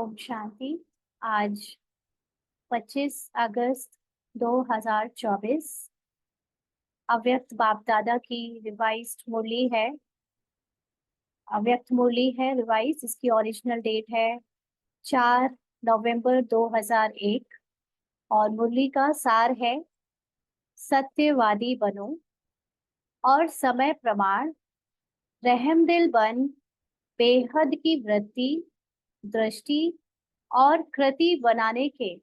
ओम शांति। आज 25 अगस्त 2024 अव्यक्त बाप दादा की रिवाइज्ड मुरली है। अव्यक्त मुरली है रिवाइज, इसकी ओरिजिनल डेट है 4 नवंबर 2001 और मुरली का सार है सत्यवादी बनो और समय प्रमाण रहमदिल बन बेहद की वृत्ति दृष्टि और कृति बनाने के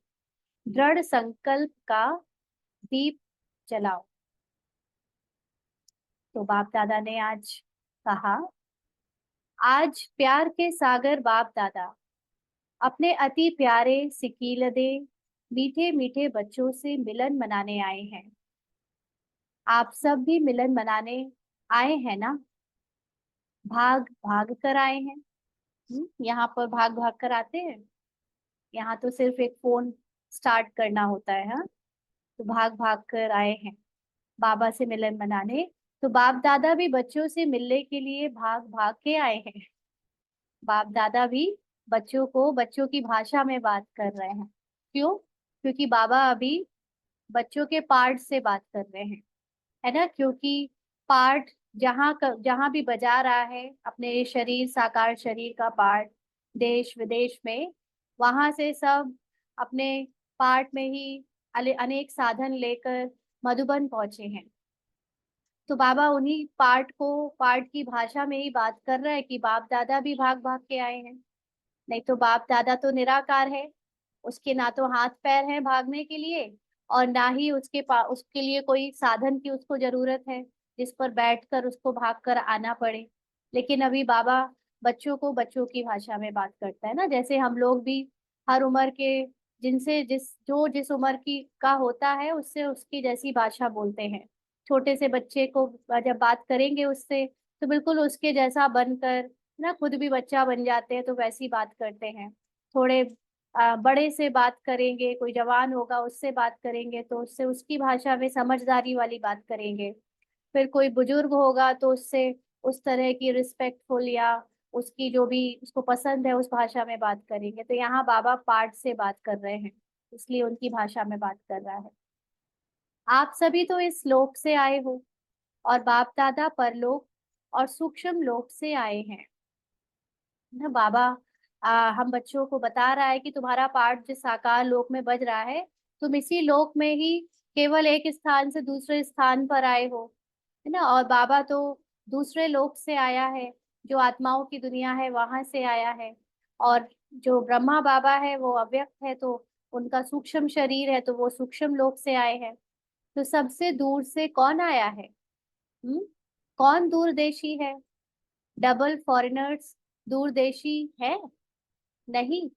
दृढ़ संकल्प का दीप जलाओ। तो बाप दादा ने आज कहा, आज प्यार के सागर बाप दादा अपने अति प्यारे सिकीलदे मीठे मीठे बच्चों से मिलन मनाने आए हैं। आप सब भी मिलन मनाने आए हैं ना? भाग भाग कर आए हैं। यहाँ पर भाग भाग कर आते हैं? यहाँ तो सिर्फ एक फोन स्टार्ट करना होता है। हाँ, तो भाग भाग कर आए हैं बाबा से मिलन मनाने। तो बाप दादा भी बच्चों से मिलने के लिए भाग भाग के आए हैं। बाप दादा भी बच्चों को बच्चों की भाषा में बात कर रहे हैं। क्यों? क्योंकि बाबा अभी बच्चों के पार्ट से बात कर रहे हैं, है ना? क्योंकि पार्ट जहाँ भी बजा रहा है अपने शरीर, साकार शरीर का पार्ट, देश विदेश में, वहां से सब अपने पार्ट में ही अनेक साधन लेकर मधुबन पहुंचे हैं। तो बाबा उन्हीं पार्ट की भाषा में ही बात कर रहा है कि बाप दादा भी भाग भाग के आए हैं। नहीं तो बाप दादा तो निराकार है, उसके ना तो हाथ पैर हैं भागने के लिए और ना ही उसके लिए कोई साधन की उसको जरूरत है जिस पर बैठकर उसको भाग कर आना पड़े। लेकिन अभी बाबा बच्चों को बच्चों की भाषा में बात करता है ना, जैसे हम लोग भी हर उम्र के जिनसे जिस उम्र की का होता है उससे उसकी जैसी भाषा बोलते हैं। छोटे से बच्चे को जब बात करेंगे उससे, तो बिल्कुल उसके जैसा बनकर ना खुद भी बच्चा बन जाते हैं, तो वैसी बात करते हैं। थोड़े बड़े से बात करेंगे, कोई जवान होगा उससे बात करेंगे तो उससे उसकी भाषा में समझदारी वाली बात करेंगे। फिर कोई बुजुर्ग होगा तो उससे उस तरह की रिस्पेक्टफुल या उसकी जो भी उसको पसंद है उस भाषा में बात करेंगे। तो यहाँ बाबा पाठ से बात कर रहे हैं, इसलिए उनकी भाषा में बात कर रहा है। आप सभी तो इस लोक से आए हो और बाप दादा परलोक और सूक्ष्म लोक से आए हैं ना। बाबा हम बच्चों को बता रहा है कि तुम्हारा पाठ जिस साकार लोक में बज रहा है, तुम इसी लोक में ही केवल एक स्थान से दूसरे स्थान पर आए हो, है ना। और बाबा तो दूसरे लोक से आया है, जो आत्माओं की दुनिया है वहां से आया है। और जो ब्रह्मा बाबा है वो अव्यक्त है, तो उनका सूक्ष्म शरीर है, तो वो सूक्ष्म लोक से आए हैं। तो सबसे दूर से कौन आया है? कौन दूरदेशी है? डबल फॉरेनर्स दूरदेशी है? नहीं,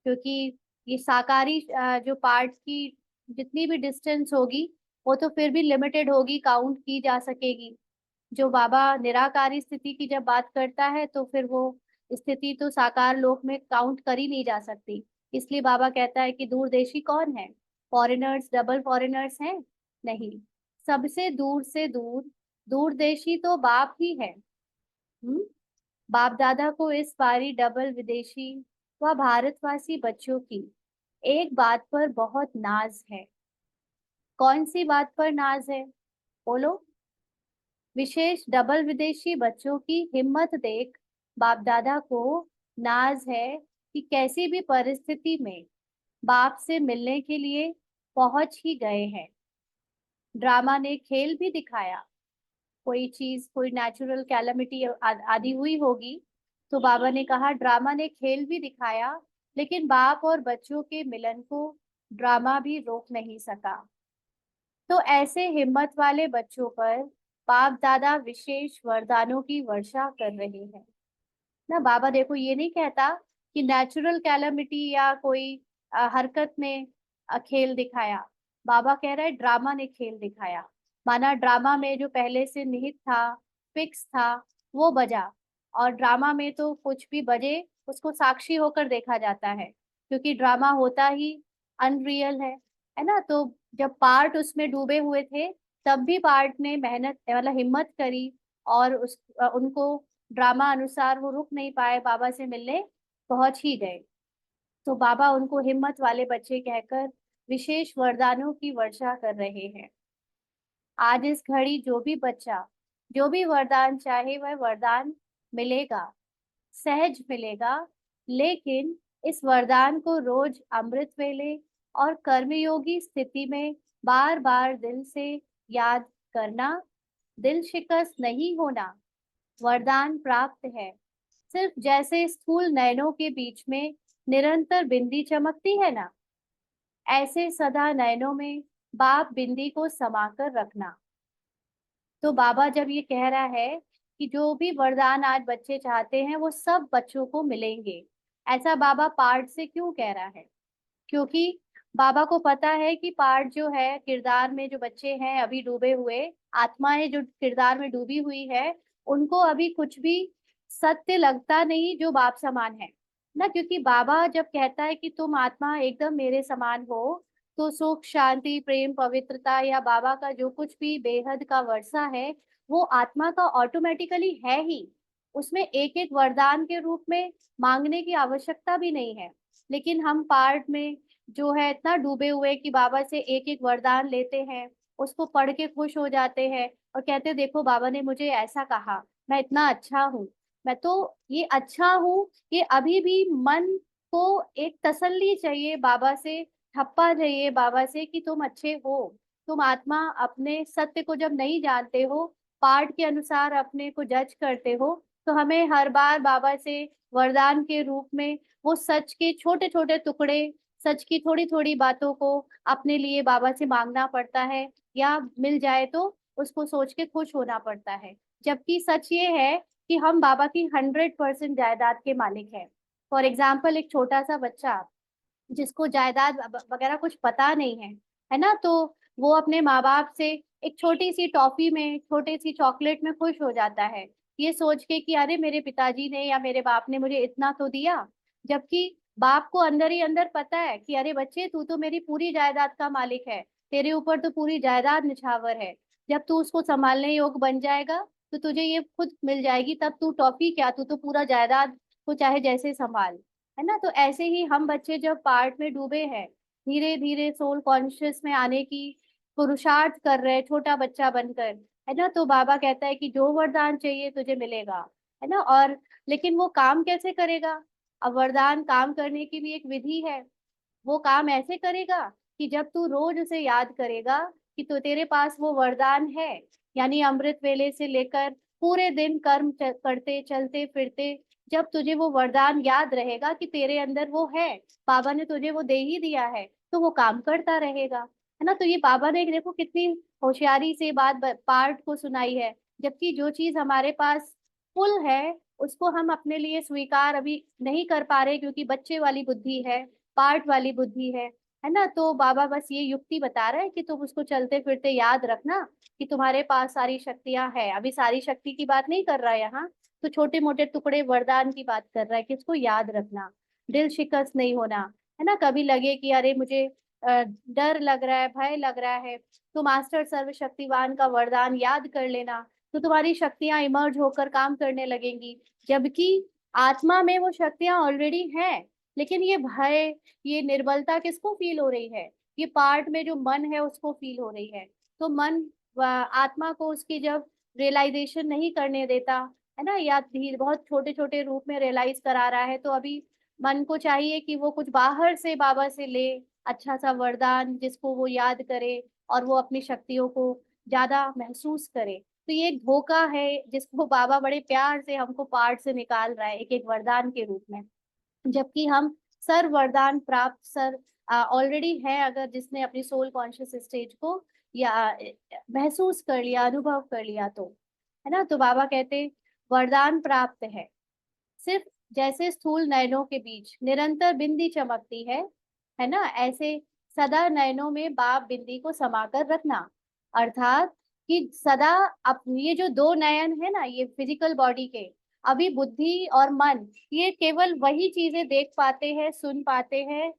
क्योंकि ये साकारी जो पार्ट्स की जितनी भी डिस्टेंस होगी वो तो फिर भी लिमिटेड होगी, काउंट की जा सकेगी। जो बाबा निराकारी स्थिति की जब बात करता है तो फिर वो स्थिति तो साकार लोक में काउंट कर ही नहीं जा सकती। इसलिए बाबा कहता है कि दूरदेशी कौन है? फॉरेनर्स, डबल फॉरेनर्स हैं? नहीं, सबसे दूर से दूर दूरदेशी तो बाप ही है। हम्म बाप दादा को इस बारी डबल विदेशी व भारतवासी बच्चों की एक बात पर बहुत नाज है। कौन सी बात पर नाज है? बोलो। विशेष डबल विदेशी बच्चों की हिम्मत देख बाप दादा को नाज है कि कैसी भी परिस्थिति में बाप से मिलने के लिए पहुंच ही गए हैं। ड्रामा ने खेल भी दिखाया। कोई चीज, कोई नेचुरल कैलामिटी आदि हुई होगी, तो बाबा ने कहा ड्रामा ने खेल भी दिखाया, लेकिन बाप और बच्चों के मिलन को ड्रामा भी रोक नहीं सका। तो ऐसे हिम्मत वाले बच्चों पर बाप दादा विशेष वरदानों की वर्षा कर रहे हैं ना। बाबा देखो ये नहीं कहता कि नेचुरल कैलामिटी या कोई हरकत ने खेल दिखाया। बाबा कह रहा है ड्रामा ने खेल दिखाया। माना ड्रामा में जो पहले से निहित था, फिक्स था, वो बजा। और ड्रामा में तो कुछ भी बजे उसको साक्षी होकर देखा जाता है, क्योंकि ड्रामा होता ही अनरियल है ना। तो जब पार्ट उसमें डूबे हुए थे तब भी पार्ट ने मेहनत मतलब हिम्मत करी और उनको ड्रामा अनुसार वो रुक नहीं पाए, बाबा से मिलने पहुंच ही गए। तो बाबा उनको हिम्मत वाले बच्चे कहकर विशेष वरदानों की वर्षा कर रहे हैं। आज इस घड़ी जो भी बच्चा जो भी वरदान चाहे वह वरदान मिलेगा, सहज मिलेगा। लेकिन इस वरदान को रोज अमृत वेले और कर्मयोगी स्थिति में बार बार दिल से याद करना, दिल शिकस्त नहीं होना, वरदान प्राप्त है। सिर्फ जैसे स्थूल नयनों के बीच में निरंतर बिंदी चमकती है ना, ऐसे सदा नयनों में बाप बिंदी को समाकर रखना। तो बाबा जब ये कह रहा है कि जो भी वरदान आज बच्चे चाहते हैं वो सब बच्चों को मिलेंगे, ऐसा बाबा पाठ से क्यों कह रहा है? क्योंकि बाबा को पता है कि पाठ जो है, किरदार में जो बच्चे हैं अभी डूबे हुए, आत्माएं जो किरदार में डूबी हुई है, उनको अभी कुछ भी सत्य लगता नहीं जो बाप समान है ना। क्योंकि बाबा जब कहता है कि तुम आत्मा एकदम मेरे समान हो, तो सुख शांति प्रेम पवित्रता या बाबा का जो कुछ भी बेहद का वर्षा है वो आत्मा का ऑटोमेटिकली है ही। उसमें एक एक वरदान के रूप में मांगने की आवश्यकता भी नहीं है। लेकिन हम पार्ट में जो है इतना डूबे हुए कि बाबा से एक एक वरदान लेते हैं, उसको पढ़ के खुश हो जाते हैं और कहते हैं देखो बाबा ने मुझे ऐसा कहा, मैं इतना अच्छा हूँ। मैं तो ये अच्छा हूँ, ये अभी भी मन को एक तसल्ली चाहिए बाबा से, ठप्पा चाहिए बाबा से कि तुम अच्छे हो। तुम आत्मा अपने सत्य को जब नहीं जानते हो, पाठ के अनुसार अपने को जज करते हो, तो हमें हर बार बाबा से वरदान के रूप में वो सच के छोटे छोटे टुकड़े, सच की थोड़ी थोड़ी बातों को अपने लिए बाबा से मांगना पड़ता है, या मिल जाए तो उसको सोच के खुश होना पड़ता है। जबकि सच ये है कि हम बाबा की 100% जायदाद के मालिक हैं। फॉर एग्जाम्पल, एक छोटा सा बच्चा जिसको जायदाद वगैरह कुछ पता नहीं है ना, तो वो अपने माँ बाप से एक छोटी सी टॉफी में, छोटी सी चॉकलेट में खुश हो जाता है, ये सोच के कि अरे मेरे पिताजी ने या मेरे बाप ने मुझे इतना तो दिया। जबकि बाप को अंदर ही अंदर पता है कि अरे बच्चे, तू तो मेरी पूरी जायदाद का मालिक है, तेरे ऊपर तो पूरी जायदाद निछावर है। जब तू उसको संभालने योग्य बन जाएगा तो तुझे ये खुद मिल जाएगी, तब तू टॉफी क्या, तू तो पूरा जायदाद को चाहे जैसे संभाल। है ना? तो ऐसे ही हम बच्चे जब पार्ट में डूबे हैं, धीरे धीरे सोल कॉन्शियस में आने की पुरुषार्थ कर रहे हैं छोटा बच्चा बनकर, है ना, तो बाबा कहता है कि जो वरदान चाहिए तुझे मिलेगा। है ना? और लेकिन वो काम कैसे करेगा? अब वरदान काम करने की भी एक विधि है। वो काम ऐसे करेगा कि जब तू रोज उसे याद करेगा कि तो तेरे पास वो वरदान है, यानी अमृत वेले से लेकर पूरे दिन कर्म करते चलते फिरते, जब तुझे वो वरदान याद रहेगा कि तेरे अंदर वो है, बाबा ने तुझे वो दे ही दिया है, तो वो काम करता रहेगा। है ना? तो ये बाबा ने देखो कितनी होशियारी से बात पार्ट को सुनाई है। जबकि जो चीज हमारे पास फुल है उसको हम अपने लिए स्वीकार अभी नहीं कर पा रहे, क्योंकि बच्चे वाली बुद्धि है, पार्ट वाली बुद्धि है ना? तो बाबा बस ये युक्ति बता रहा है कि तुम उसको चलते फिरते याद रखना कि तुम्हारे पास सारी शक्तियां हैं। अभी सारी शक्ति की बात नहीं कर रहा है यहाँ, तो छोटे मोटे टुकड़े वरदान की बात कर रहा है कि इसको याद रखना, दिल शिकस्त नहीं होना। है ना? कभी लगे कि अरे मुझे डर लग रहा है, भय लग रहा है, तो मास्टर सर्वशक्तिवान का वरदान याद कर लेना, तो तुम्हारी शक्तियां इमर्ज होकर काम करने लगेंगी। जबकि आत्मा में वो शक्तियां ऑलरेडी हैं, लेकिन ये भय, ये निर्बलता किसको फील हो रही है? ये पार्ट में जो मन है उसको फील हो रही है। तो मन आत्मा को उसकी जब रियलाइजेशन नहीं करने देता, है ना, या धीरे बहुत छोटे छोटे रूप में रियलाइज करा रहा है, तो अभी मन को चाहिए कि वो कुछ बाहर से बाबा से ले, अच्छा सा वरदान जिसको वो याद करे और वो अपनी शक्तियों को ज्यादा महसूस करे। तो ये एक धोखा है जिसको बाबा बड़े प्यार से हमको पार्ट से निकाल रहा है एक एक वरदान के रूप में। जबकि हम सर वरदान प्राप्त सर ऑलरेडी है, अगर जिसने अपनी सोल कॉन्शियस स्टेज को या महसूस कर लिया, अनुभव कर लिया तो। है ना? तो बाबा कहते वरदान प्राप्त सिर्फ जैसे स्थूल नयनों के बीच निरंतर बिंदी चमकती है ना, ऐसे सदा नयनों में बाप बिंदी को समाकर रखना। अर्थात कि सदा ये जो दो नयन है ना, ये फिजिकल बॉडी के, अभी बुद्धि और मन ये केवल वही चीजें देख पाते हैं, सुन पाते हैं,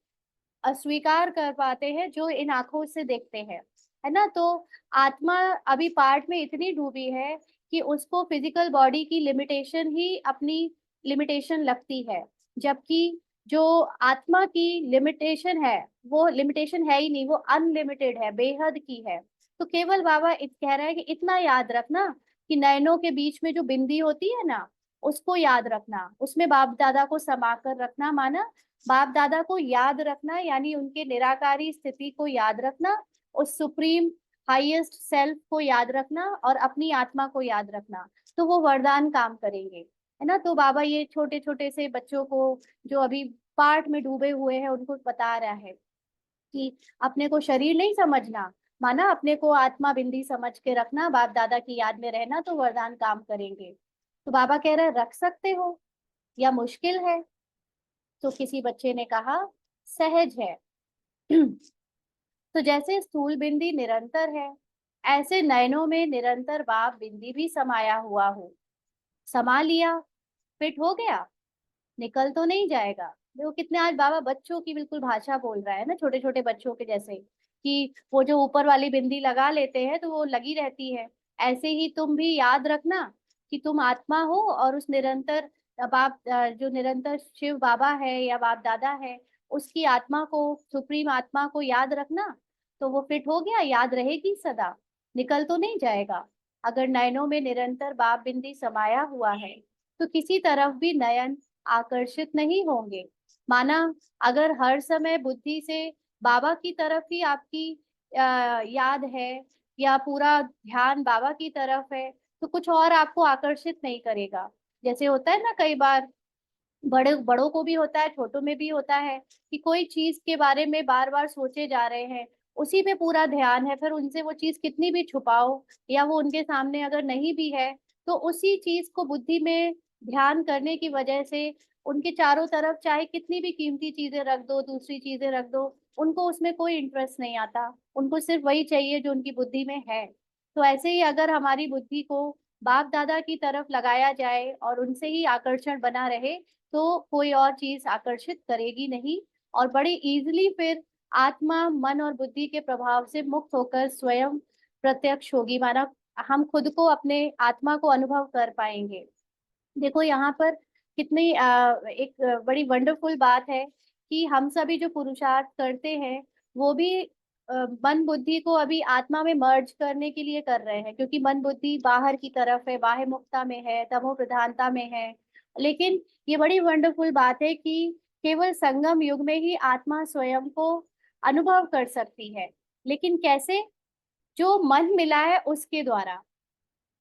अस्वीकार कर पाते हैं जो इन आंखों से देखते हैं। है ना? तो आत्मा अभी पार्ट में इतनी डूबी है कि उसको फिजिकल बॉडी की लिमिटेशन ही अपनी लिमिटेशन लगती है। जबकि जो आत्मा की लिमिटेशन है, वो लिमिटेशन है ही नहीं, वो अनलिमिटेड है, बेहद की है। तो केवल बाबा कह रहा है कि इतना याद रखना कि नयनों के बीच में जो बिंदी होती है ना, उसको याद रखना, उसमें बाप दादा को समा कर रखना, माना बाप दादा को याद रखना, यानी उनके निराकारी स्थिति को याद रखना, उस सुप्रीम हाईएस्ट सेल्फ को याद रखना और अपनी आत्मा को याद रखना। तो वो वरदान काम करेंगे, है ना। तो बाबा ये छोटे छोटे से बच्चों को जो अभी पाठ में डूबे हुए हैं उनको बता रहा है कि अपने को शरीर नहीं समझना, माना अपने को आत्मा बिंदी समझ के रखना, बाप दादा की याद में रहना, तो वरदान काम करेंगे। तो बाबा कह रहे हैं रख सकते हो या मुश्किल है? तो किसी बच्चे ने कहा सहज है। तो जैसे स्थूल बिंदी निरंतर है, ऐसे नयनों में निरंतर बाप बिंदी भी समाया हुआ हो। समा लिया, फिट हो गया, निकल तो नहीं जाएगा। देखो कितने आज बाबा बच्चों की बिल्कुल भाषा बोल रहा है ना, छोटे छोटे बच्चों के जैसे, कि वो जो ऊपर वाली बिंदी लगा लेते हैं तो वो लगी रहती है। ऐसे ही तुम भी याद रखना कि तुम आत्मा हो, और उस निरंतर जो निरंतर शिव बाबा है या बाप दादा है, उसकी आत्मा को, सुप्रीम आत्मा को याद रखना। तो वो फिट हो गया, याद रहेगी सदा, निकल तो नहीं जाएगा। अगर नयनों में निरंतर बाप बिंदी समाया हुआ है तो किसी तरफ भी नयन आकर्षित नहीं होंगे। माना अगर हर समय बुद्धि से बाबा की तरफ ही आपकी याद है, या पूरा ध्यान बाबा की तरफ है, तो कुछ और आपको आकर्षित नहीं करेगा। जैसे होता है ना कई बार, बड़े बड़ों को भी होता है, छोटों में भी होता है, कि कोई चीज के बारे में बार बार सोचे जा रहे हैं, उसी पे पूरा ध्यान है, फिर उनसे वो चीज कितनी भी छुपाओ या वो उनके सामने अगर नहीं भी है, तो उसी चीज को बुद्धि में ध्यान करने की वजह से उनके चारों तरफ चाहे कितनी भी कीमती चीजें रख दो, दूसरी चीजें रख दो, उनको उसमें कोई इंटरेस्ट नहीं आता। उनको सिर्फ वही चाहिए जो उनकी बुद्धि में है। तो ऐसे ही अगर हमारी बुद्धि को बाप दादा की तरफ लगाया जाए और उनसे ही आकर्षण बना रहे, तो कोई और चीज आकर्षित करेगी नहीं, और बड़ी इजीली फिर आत्मा मन और बुद्धि के प्रभाव से मुक्त होकर स्वयं प्रत्यक्ष होगी, माना हम खुद को, अपने आत्मा को अनुभव कर पाएंगे। देखो यहाँ पर कितनी एक बड़ी वंडरफुल बात है कि हम सभी जो पुरुषार्थ करते हैं वो भी मन बुद्धि को अभी आत्मा में मर्ज करने के लिए कर रहे हैं, क्योंकि मन बुद्धि बाहर की तरफ है, बाह्य मुक्ता में है, तमो प्रधानता में है। लेकिन ये बड़ी वंडरफुल बात है कि केवल संगम युग में ही आत्मा स्वयं को अनुभव कर सकती है। लेकिन कैसे? जो मन मिला है उसके द्वारा।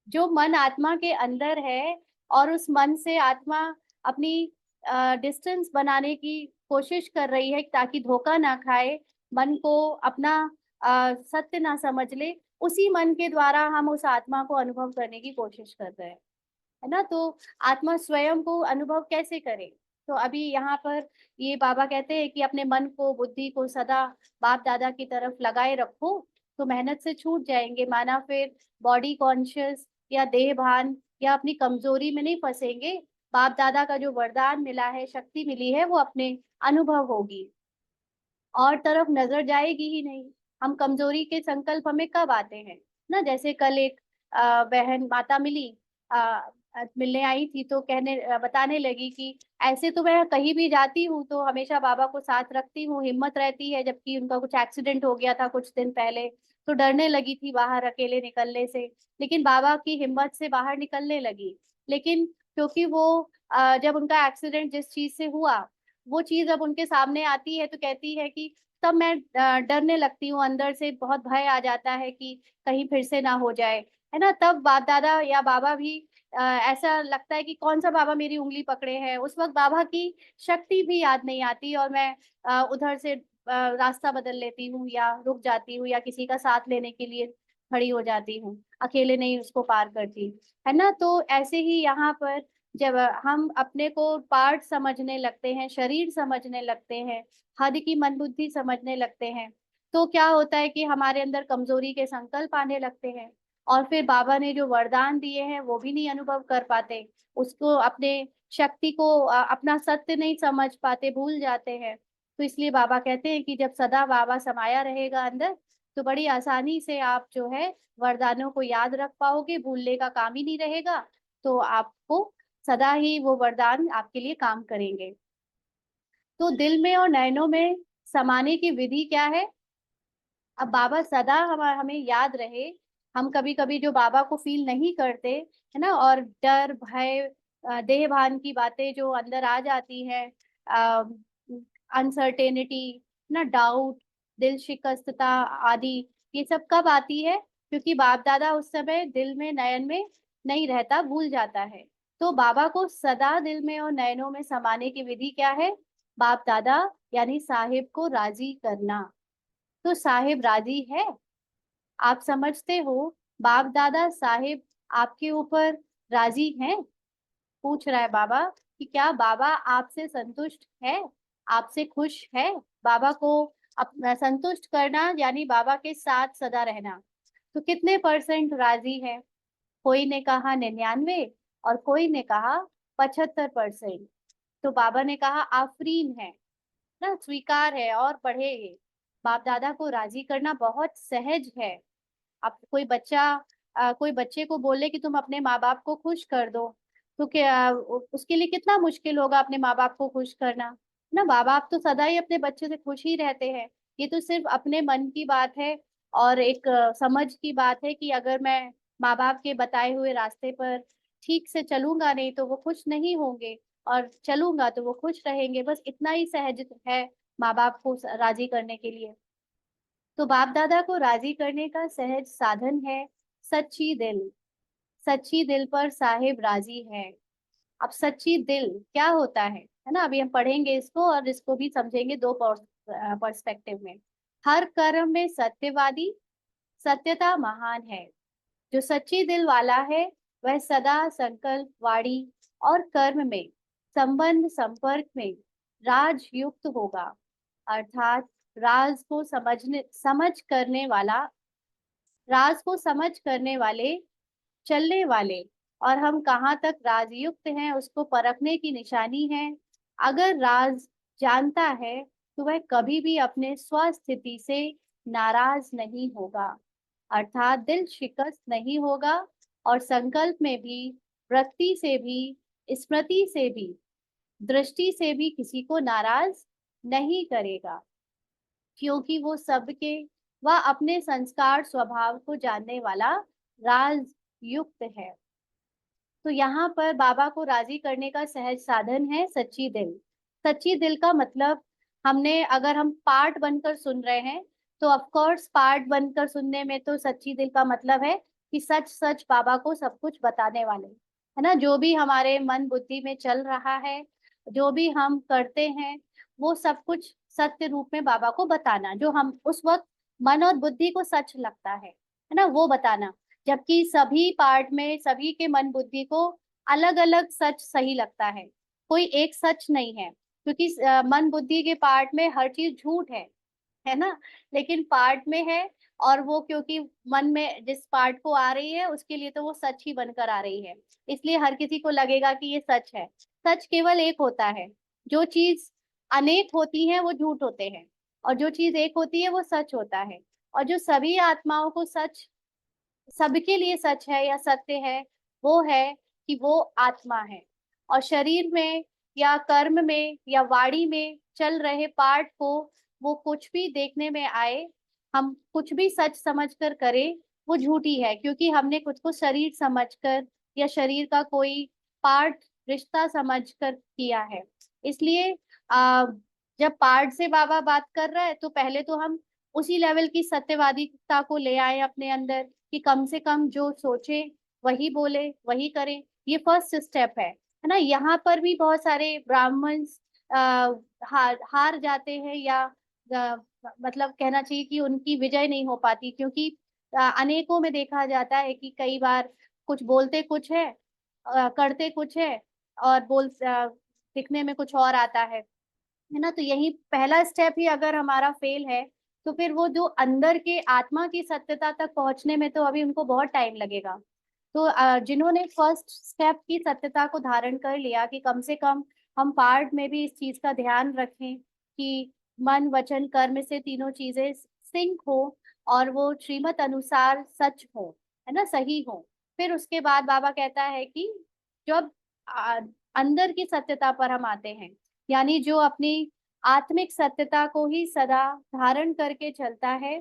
जो मन आत्मा के अंदर है और उस मन से आत्मा अपनी डिस्टेंस बनाने की कोशिश कर रही है ताकि धोखा ना खाए, मन को अपना सत्य ना समझ ले, उसी मन के द्वारा हम उस आत्मा को अनुभव करने की कोशिश कर रहे हैं, है ना। तो आत्मा स्वयं को अनुभव कैसे करे? तो अभी यहाँ पर ये बाबा कहते हैं कि अपने मन को, बुद्धि को सदा बाप दादा की तरफ लगाए रखो, तो मेहनत से छूट जाएंगे, माना फिर बॉडी कॉन्शियस या देह भान या अपनी कमजोरी में नहीं फंसेंगे। बाप दादा का जो वरदान मिला है, शक्ति मिली है, वो अपने अनुभव होगी, और तरफ नजर जाएगी ही नहीं। हम कमजोरी के संकल्प हमें कब आते हैं ना, जैसे कल एक बहन माता मिली, मिलने आई थी, तो बताने लगी कि ऐसे तो मैं कहीं भी जाती हूँ तो हमेशा बाबा को साथ रखती हूँ, हिम्मत रहती है, जबकि उनका कुछ एक्सीडेंट हो गया था कुछ दिन पहले, तो डरने लगी थी बाहर अकेले निकलने से, लेकिन बाबा की हिम्मत से बाहर निकलने लगी। लेकिन क्योंकि वो जब उनका एक्सीडेंट जिस चीज से हुआ, वो चीज अब उनके सामने आती है, तो कहती है कि तब मैं डरने लगती हूँ, अंदर से बहुत भय आ जाता है कि कहीं फिर से ना हो जाए, है ना। तब बाप दादा या बाबा भी ऐसा लगता है कि कौन सा बाबा मेरी उंगली पकड़े हैं, उस वक्त बाबा की शक्ति भी याद नहीं आती, और मैं उधर से रास्ता बदल लेती हूँ या रुक जाती हूँ या किसी का साथ लेने के लिए खड़ी हो जाती हूँ, अकेले नहीं उसको पार करती, है ना। तो ऐसे ही यहाँ पर जब हम अपने को पार्ट समझने लगते हैं, शरीर समझने लगते हैं, हद की मन बुद्धि समझने लगते हैं, तो क्या होता है कि हमारे अंदर कमजोरी के संकल्प आने लगते हैं, और फिर बाबा ने जो वरदान दिए हैं वो भी नहीं अनुभव कर पाते, उसको अपने शक्ति को अपना सत्य नहीं समझ पाते, भूल जाते हैं। तो इसलिए बाबा कहते हैं कि जब सदा बाबा समाया रहेगा अंदर, तो बड़ी आसानी से आप जो है वरदानों को याद रख पाओगे, भूलने का काम ही नहीं रहेगा। तो आपको सदा ही वो वरदान आपके लिए काम करेंगे। तो दिल में और नयनों में समाने की विधि क्या है? अब बाबा सदा हमें याद रहे, हम कभी कभी जो बाबा को फील नहीं करते है ना, और डर भय देह भान की बातें जो अंदर आ जाती है, अनसर्टेनिटी ना, डाउट, दिल शिकस्तता आदि, ये सब कब आती है? क्योंकि बाप दादा उस समय दिल में नयन में नहीं रहता, भूल जाता है। तो बाबा को सदा दिल में और नयनों में समाने की विधि क्या है? बाप दादा यानी साहिब को राजी करना। तो साहिब राजी है? आप समझते हो बाप दादा साहिब आपके ऊपर राजी हैं? पूछ रहा है बाबा कि क्या बाबा आपसे संतुष्ट है, आपसे खुश है? बाबा को अपना संतुष्ट करना यानी बाबा के साथ सदा रहना। तो कितने परसेंट राजी है? कोई ने कहा 99 और कोई ने कहा 75%। तो बाबा ने कहा आफरीन है ना, स्वीकार है और बढ़ेगे। बाप दादा को राजी करना बहुत सहज है। अब कोई बच्चे को बोले कि तुम अपने माँ बाप को खुश कर दो, तो क्या उसके लिए कितना मुश्किल होगा अपने माँ बाप को खुश करना ना। माँ बाप तो सदा ही अपने बच्चे से खुश ही रहते हैं। ये तो सिर्फ अपने मन की बात है और एक समझ की बात है कि अगर मैं माँ बाप के बताए हुए रास्ते पर ठीक से चलूंगा नहीं तो वो खुश नहीं होंगे, और चलूंगा तो वो खुश रहेंगे। बस इतना ही सहज है माँ बाप को राजी करने के लिए। तो बाप दादा को राजी करने का सहज साधन है सच्ची दिल। सच्ची दिल पर साहिब राजी है। अब सच्ची दिल क्या होता है ना, अभी हम पढ़ेंगे इसको और इसको भी समझेंगे दो पर्सपेक्टिव में। हर कर्म में सत्यवादी, सत्यता महान है। जो सच्ची दिल वाला है वह सदा संकल्प वाणी और कर्म में, संबंध संपर्क में राजयुक्त होगा। अर्थात राज को समझ करने वाले, चलने वाले, और हम कहाँ तक राजयुक्त हैं उसको परखने की निशानी है। अगर राज जानता है तो वह कभी भी अपने स्वस्थिति से नाराज नहीं होगा, अर्थात दिल शिकस्त नहीं होगा, और संकल्प में भी, वृत्ति से भी, स्मृति से भी, दृष्टि से भी किसी को नाराज नहीं करेगा, क्योंकि वो सबके व अपने संस्कार स्वभाव को जानने वाला राज युक्त है। तो यहाँ पर बाबा को राजी करने का सहज साधन है सच्ची दिल। सच्ची दिल का मतलब, हमने अगर हम पार्ट बनकर सुन रहे हैं तो ऑफ कोर्स पार्ट बनकर सुनने में तो सच्ची दिल का मतलब है कि सच सच बाबा को सब कुछ बताने वाले, है ना। जो भी हमारे मन बुद्धि में चल रहा है, जो भी हम करते हैं, वो सब कुछ सत्य रूप में बाबा को बताना, जो हम उस वक्त मन और बुद्धि को सच लगता है ना, वो बताना। जबकि सभी पार्ट में सभी के मन बुद्धि को अलग अलग सच सही लगता है, कोई एक सच नहीं है। क्योंकि मन बुद्धि के पार्ट में हर चीज झूठ है ना, लेकिन पार्ट में है, और वो क्योंकि मन में जिस पार्ट को आ रही है उसके लिए तो वो सच ही बनकर आ रही है, इसलिए हर किसी को लगेगा कि ये सच है। सच केवल एक होता है। जो चीज अनेक होती है वो झूठ होते हैं, और जो चीज एक होती है वो सच होता है। और जो सभी आत्माओं को सच, सबके लिए सच है या सत्य है, वो है कि वो आत्मा है। और शरीर में या कर्म में या वाणी में चल रहे पार्ट को, वो कुछ भी देखने में आए, हम कुछ भी सच समझकर करें, वो झूठी है, क्योंकि हमने खुद को शरीर समझकर या शरीर का कोई पार्ट रिश्ता समझकर किया है। इसलिए आ, जब पार्ट से बाबा बात कर रहा है तो पहले तो हम उसी लेवल की सत्यवादिता को ले आए अपने अंदर, कि कम से कम जो सोचे वही बोले वही करे। ये फर्स्ट स्टेप है ना। यहाँ पर भी बहुत सारे ब्राह्मण्स हार जाते हैं, या अ, मतलब कहना चाहिए कि उनकी विजय नहीं हो पाती, क्योंकि अनेकों में देखा जाता है कि कई बार कुछ बोलते कुछ है, करते कुछ है, और दिखने में कुछ और आता है ना। तो यही पहला स्टेप ही अगर हमारा फेल है, तो फिर वो जो अंदर के आत्मा की सत्यता तक पहुंचने में तो अभी उनको बहुत टाइम लगेगा। तो जिन्होंने फर्स्ट स्टेप की सत्यता को धारण कर लिया कि कम से कम हम पार्ट में भी इस चीज का ध्यान रखें कि मन वचन कर्म से तीनों चीजें सिंक हो, और वो श्रीमत अनुसार सच हो, है ना, सही हो। फिर उसके बाद बाबा कहता है कि जब आ, अंदर की सत्यता पर हम आते हैं, यानी जो अपनी आत्मिक सत्यता को ही सदा धारण करके चलता है।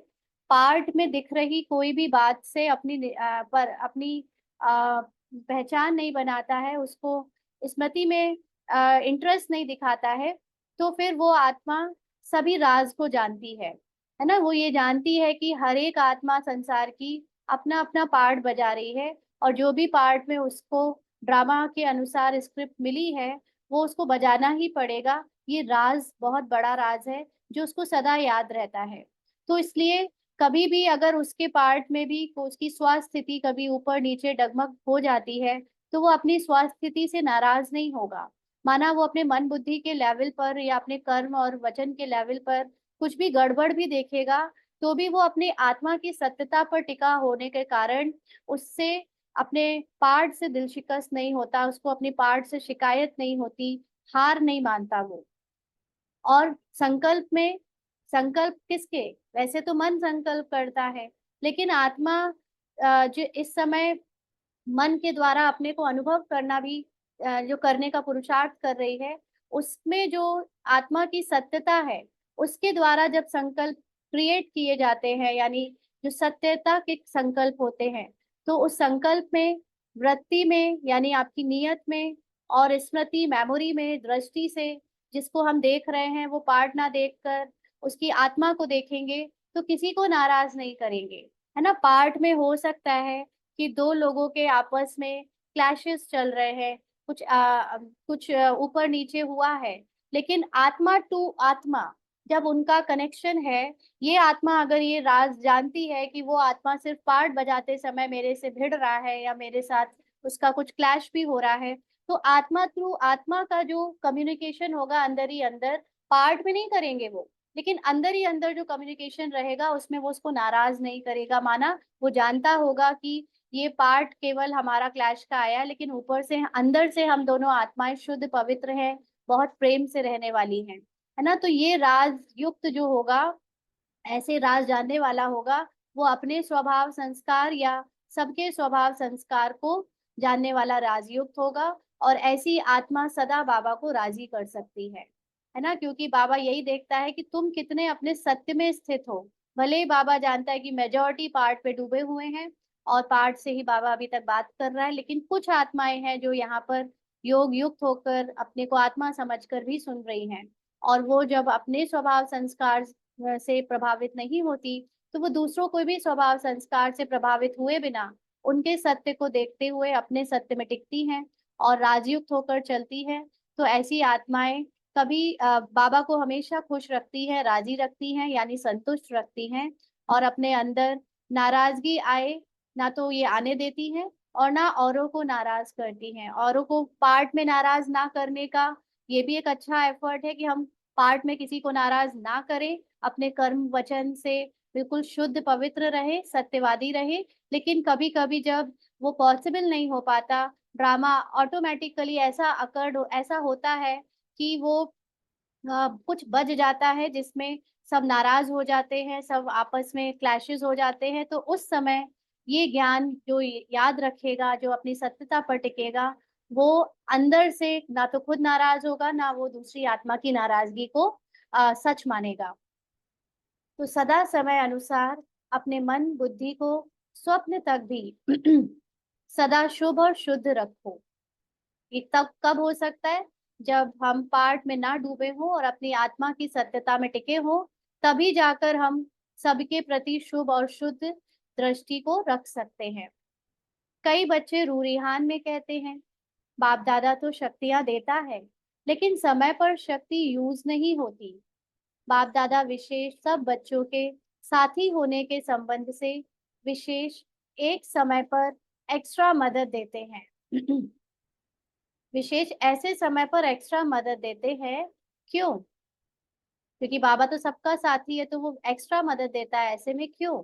पार्ट में दिख रही कोई भी बात से पर अपनी पहचान नहीं बनाता है, उसको स्मृति में इंटरेस्ट नहीं दिखाता है, तो फिर वो आत्मा सभी राज को जानती है ना। वो ये जानती है कि हर एक आत्मा संसार की अपना अपना पार्ट बजा रही है, और जो भी पार्ट में उसको ड्रामा के अनुसार स्क्रिप्ट मिली है वो उसको बजाना ही पड़ेगा। ये राज बहुत बड़ा राज है जो उसको सदा याद रहता है। तो इसलिए कभी भी अगर उसके पार्ट में भी उसकी स्वास्थ्य स्थिति कभी ऊपर नीचे डगमग हो जाती है, तो वो अपनी स्वास्थ्य स्थिति से नाराज नहीं होगा। माना वो अपने मन बुद्धि के लेवल पर या अपने कर्म और वचन के लेवल पर कुछ भी गड़बड़ भी देखेगा, तो भी वो अपनी आत्मा की सत्यता पर टिका होने के कारण उससे अपने पार्ट से दिल शिकस्त नहीं होता, उसको अपनी पार्ट से शिकायत नहीं होती, हार नहीं मानता वो। और संकल्प में, संकल्प किसके, वैसे तो मन संकल्प करता है, लेकिन आत्मा जो इस समय मन के द्वारा अपने को अनुभव करना भी जो करने का पुरुषार्थ कर रही है, उसमें जो आत्मा की सत्यता है उसके द्वारा जब संकल्प क्रिएट किए जाते हैं, यानी जो सत्यता के संकल्प होते हैं, तो उस संकल्प में, वृत्ति में, यानी आपकी नियत में और स्मृति मेमोरी में, दृष्टि से जिसको हम देख रहे हैं वो पार्ट ना देखकर उसकी आत्मा को देखेंगे, तो किसी को नाराज नहीं करेंगे, है ना। पार्ट में हो सकता है कि दो लोगों के आपस में क्लैशेस चल रहे हैं, कुछ ऊपर नीचे हुआ है, लेकिन आत्मा टू आत्मा जब उनका कनेक्शन है, ये आत्मा अगर ये राज जानती है कि वो आत्मा सिर्फ पार्ट बजाते समय मेरे से भिड़ रहा है या मेरे साथ उसका कुछ क्लैश भी हो रहा है, तो आत्मा थ्रू आत्मा का जो कम्युनिकेशन होगा अंदर ही अंदर, पार्ट में नहीं करेंगे वो, लेकिन अंदर ही अंदर जो कम्युनिकेशन रहेगा उसमें वो उसको नाराज नहीं करेगा। माना वो जानता होगा कि ये पार्ट केवल हमारा क्लैश का आया, लेकिन ऊपर से अंदर से हम दोनों आत्माएं शुद्ध पवित्र हैं, बहुत प्रेम से रहने वाली हैं, है ना। तो ये राज युक्त जो होगा, ऐसे राज जानने वाला होगा, वो अपने स्वभाव संस्कार या सबके स्वभाव संस्कार को जानने वाला राजयुक्त होगा, और ऐसी आत्मा सदा बाबा को राजी कर सकती है ना। क्योंकि बाबा यही देखता है कि तुम कितने अपने सत्य में स्थित हो। भले ही बाबा जानता है कि मेजॉरिटी पार्ट पे डूबे हुए हैं और पार्ट से ही बाबा अभी तक बात कर रहा है, लेकिन कुछ आत्माएं हैं जो यहाँ पर योग युक्त होकर अपने को आत्मा समझकर भी सुन रही हैं, और वो जब अपने स्वभाव संस्कार से प्रभावित नहीं होती, तो वो दूसरों को भी स्वभाव संस्कार से प्रभावित हुए बिना उनके सत्य को देखते हुए अपने सत्य में टिकती हैं और राजयुक्त होकर चलती है। तो ऐसी आत्माएं कभी बाबा को हमेशा खुश रखती है, राजी रखती हैं, यानी संतुष्ट रखती हैं, और अपने अंदर नाराजगी आए ना तो ये आने देती हैं, और ना औरों को नाराज करती हैं। औरों को पार्ट में नाराज ना करने का ये भी एक अच्छा एफर्ट है कि हम पार्ट में किसी को नाराज ना करें, अपने कर्म वचन से बिल्कुल शुद्ध पवित्र रहे, सत्यवादी रहे। लेकिन कभी कभी जब वो पॉसिबल नहीं हो पाता, ड्रामा ऑटोमेटिकली ऐसा होता है कि वो कुछ बज जाता है जिसमें सब नाराज हो जाते हैं, सब आपस में क्लैशेस हो जाते हैं, तो उस समय ये ज्ञान जो याद रखेगा, जो अपनी सत्यता पर टिकेगा, वो अंदर से ना तो खुद नाराज होगा, ना वो दूसरी आत्मा की नाराजगी को सच मानेगा। तो सदा समय अनुसार अपने मन बुद्धि को स्वप्न तक भी सदा शुभ और शुद्ध रखो। ये तब कब हो सकता है, जब हम पार्ट में ना डूबे हो और अपनी आत्मा की सत्यता में टिके हो, तभी जाकर हम सबके प्रति शुभ और शुद्ध दृष्टि को रख सकते हैं। कई बच्चे रूरिहान में कहते हैं, बाप दादा तो शक्तियां देता है, लेकिन समय पर शक्ति यूज नहीं होती। बाप दादा विशेष सब बच्चों के साथी होने के संबंध से विशेष एक समय पर एक्स्ट्रा मदद देते हैं। विशेष ऐसे समय पर एक्स्ट्रा मदद देते हैं, क्यों? क्योंकि बाबा तो सबका साथी है, तो वो एक्स्ट्रा मदद देता है, ऐसे में क्यों?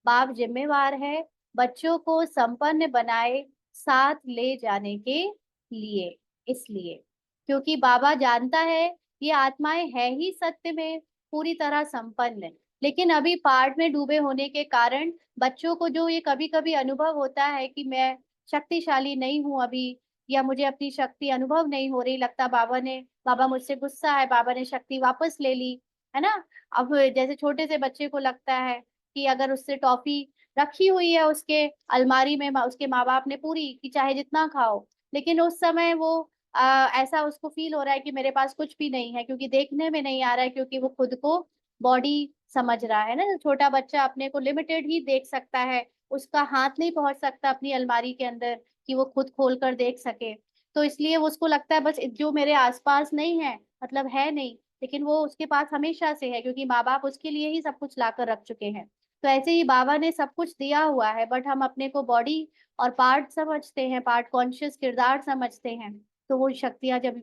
बाप जिम्मेवार है बच्चों को संपन्न बनाए साथ ले जाने के लिए। इसलिए क्योंकि बाबा जानता है ये आत्माएं है ही सत्य में पूरी तरह संपन्न, लेकिन अभी पार्ट में डूबे होने के कारण बच्चों को जो ये कभी कभी अनुभव होता है कि मैं शक्तिशाली नहीं हूं अभी, या मुझे अपनी शक्ति अनुभव नहीं हो रही, लगता बाबा ने बाबा मुझसे गुस्सा है, बाबा ने शक्ति वापस ले ली, है ना। अब जैसे छोटे से बच्चे को लगता है कि अगर उससे टॉफी रखी हुई है उसके अलमारी में, उसके माँ बाप ने पूरी कि चाहे जितना खाओ, लेकिन उस समय वो ऐसा उसको फील हो रहा है कि मेरे पास कुछ भी नहीं है, क्योंकि देखने में नहीं आ रहा है, क्योंकि वो खुद को बॉडी समझ रहा है ना। जो छोटा बच्चा अपने को लिमिटेड ही देख सकता है, उसका हाथ नहीं पहुंच सकता अपनी अलमारी के अंदर कि वो खुद खोल कर देख सके। तो इसलिए वो उसको लगता है बस जो मेरे आसपास नहीं है मतलब है नहीं, लेकिन वो उसके पास हमेशा से है, क्योंकि माँ बाप उसके लिए ही सब कुछ लाकर रख चुके हैं। तो ऐसे ही बाबा ने सब कुछ दिया हुआ है, बट हम अपने को बॉडी और पार्ट समझते हैं, पार्ट कॉन्शियस किरदार समझते हैं। तो वो शक्तियां जब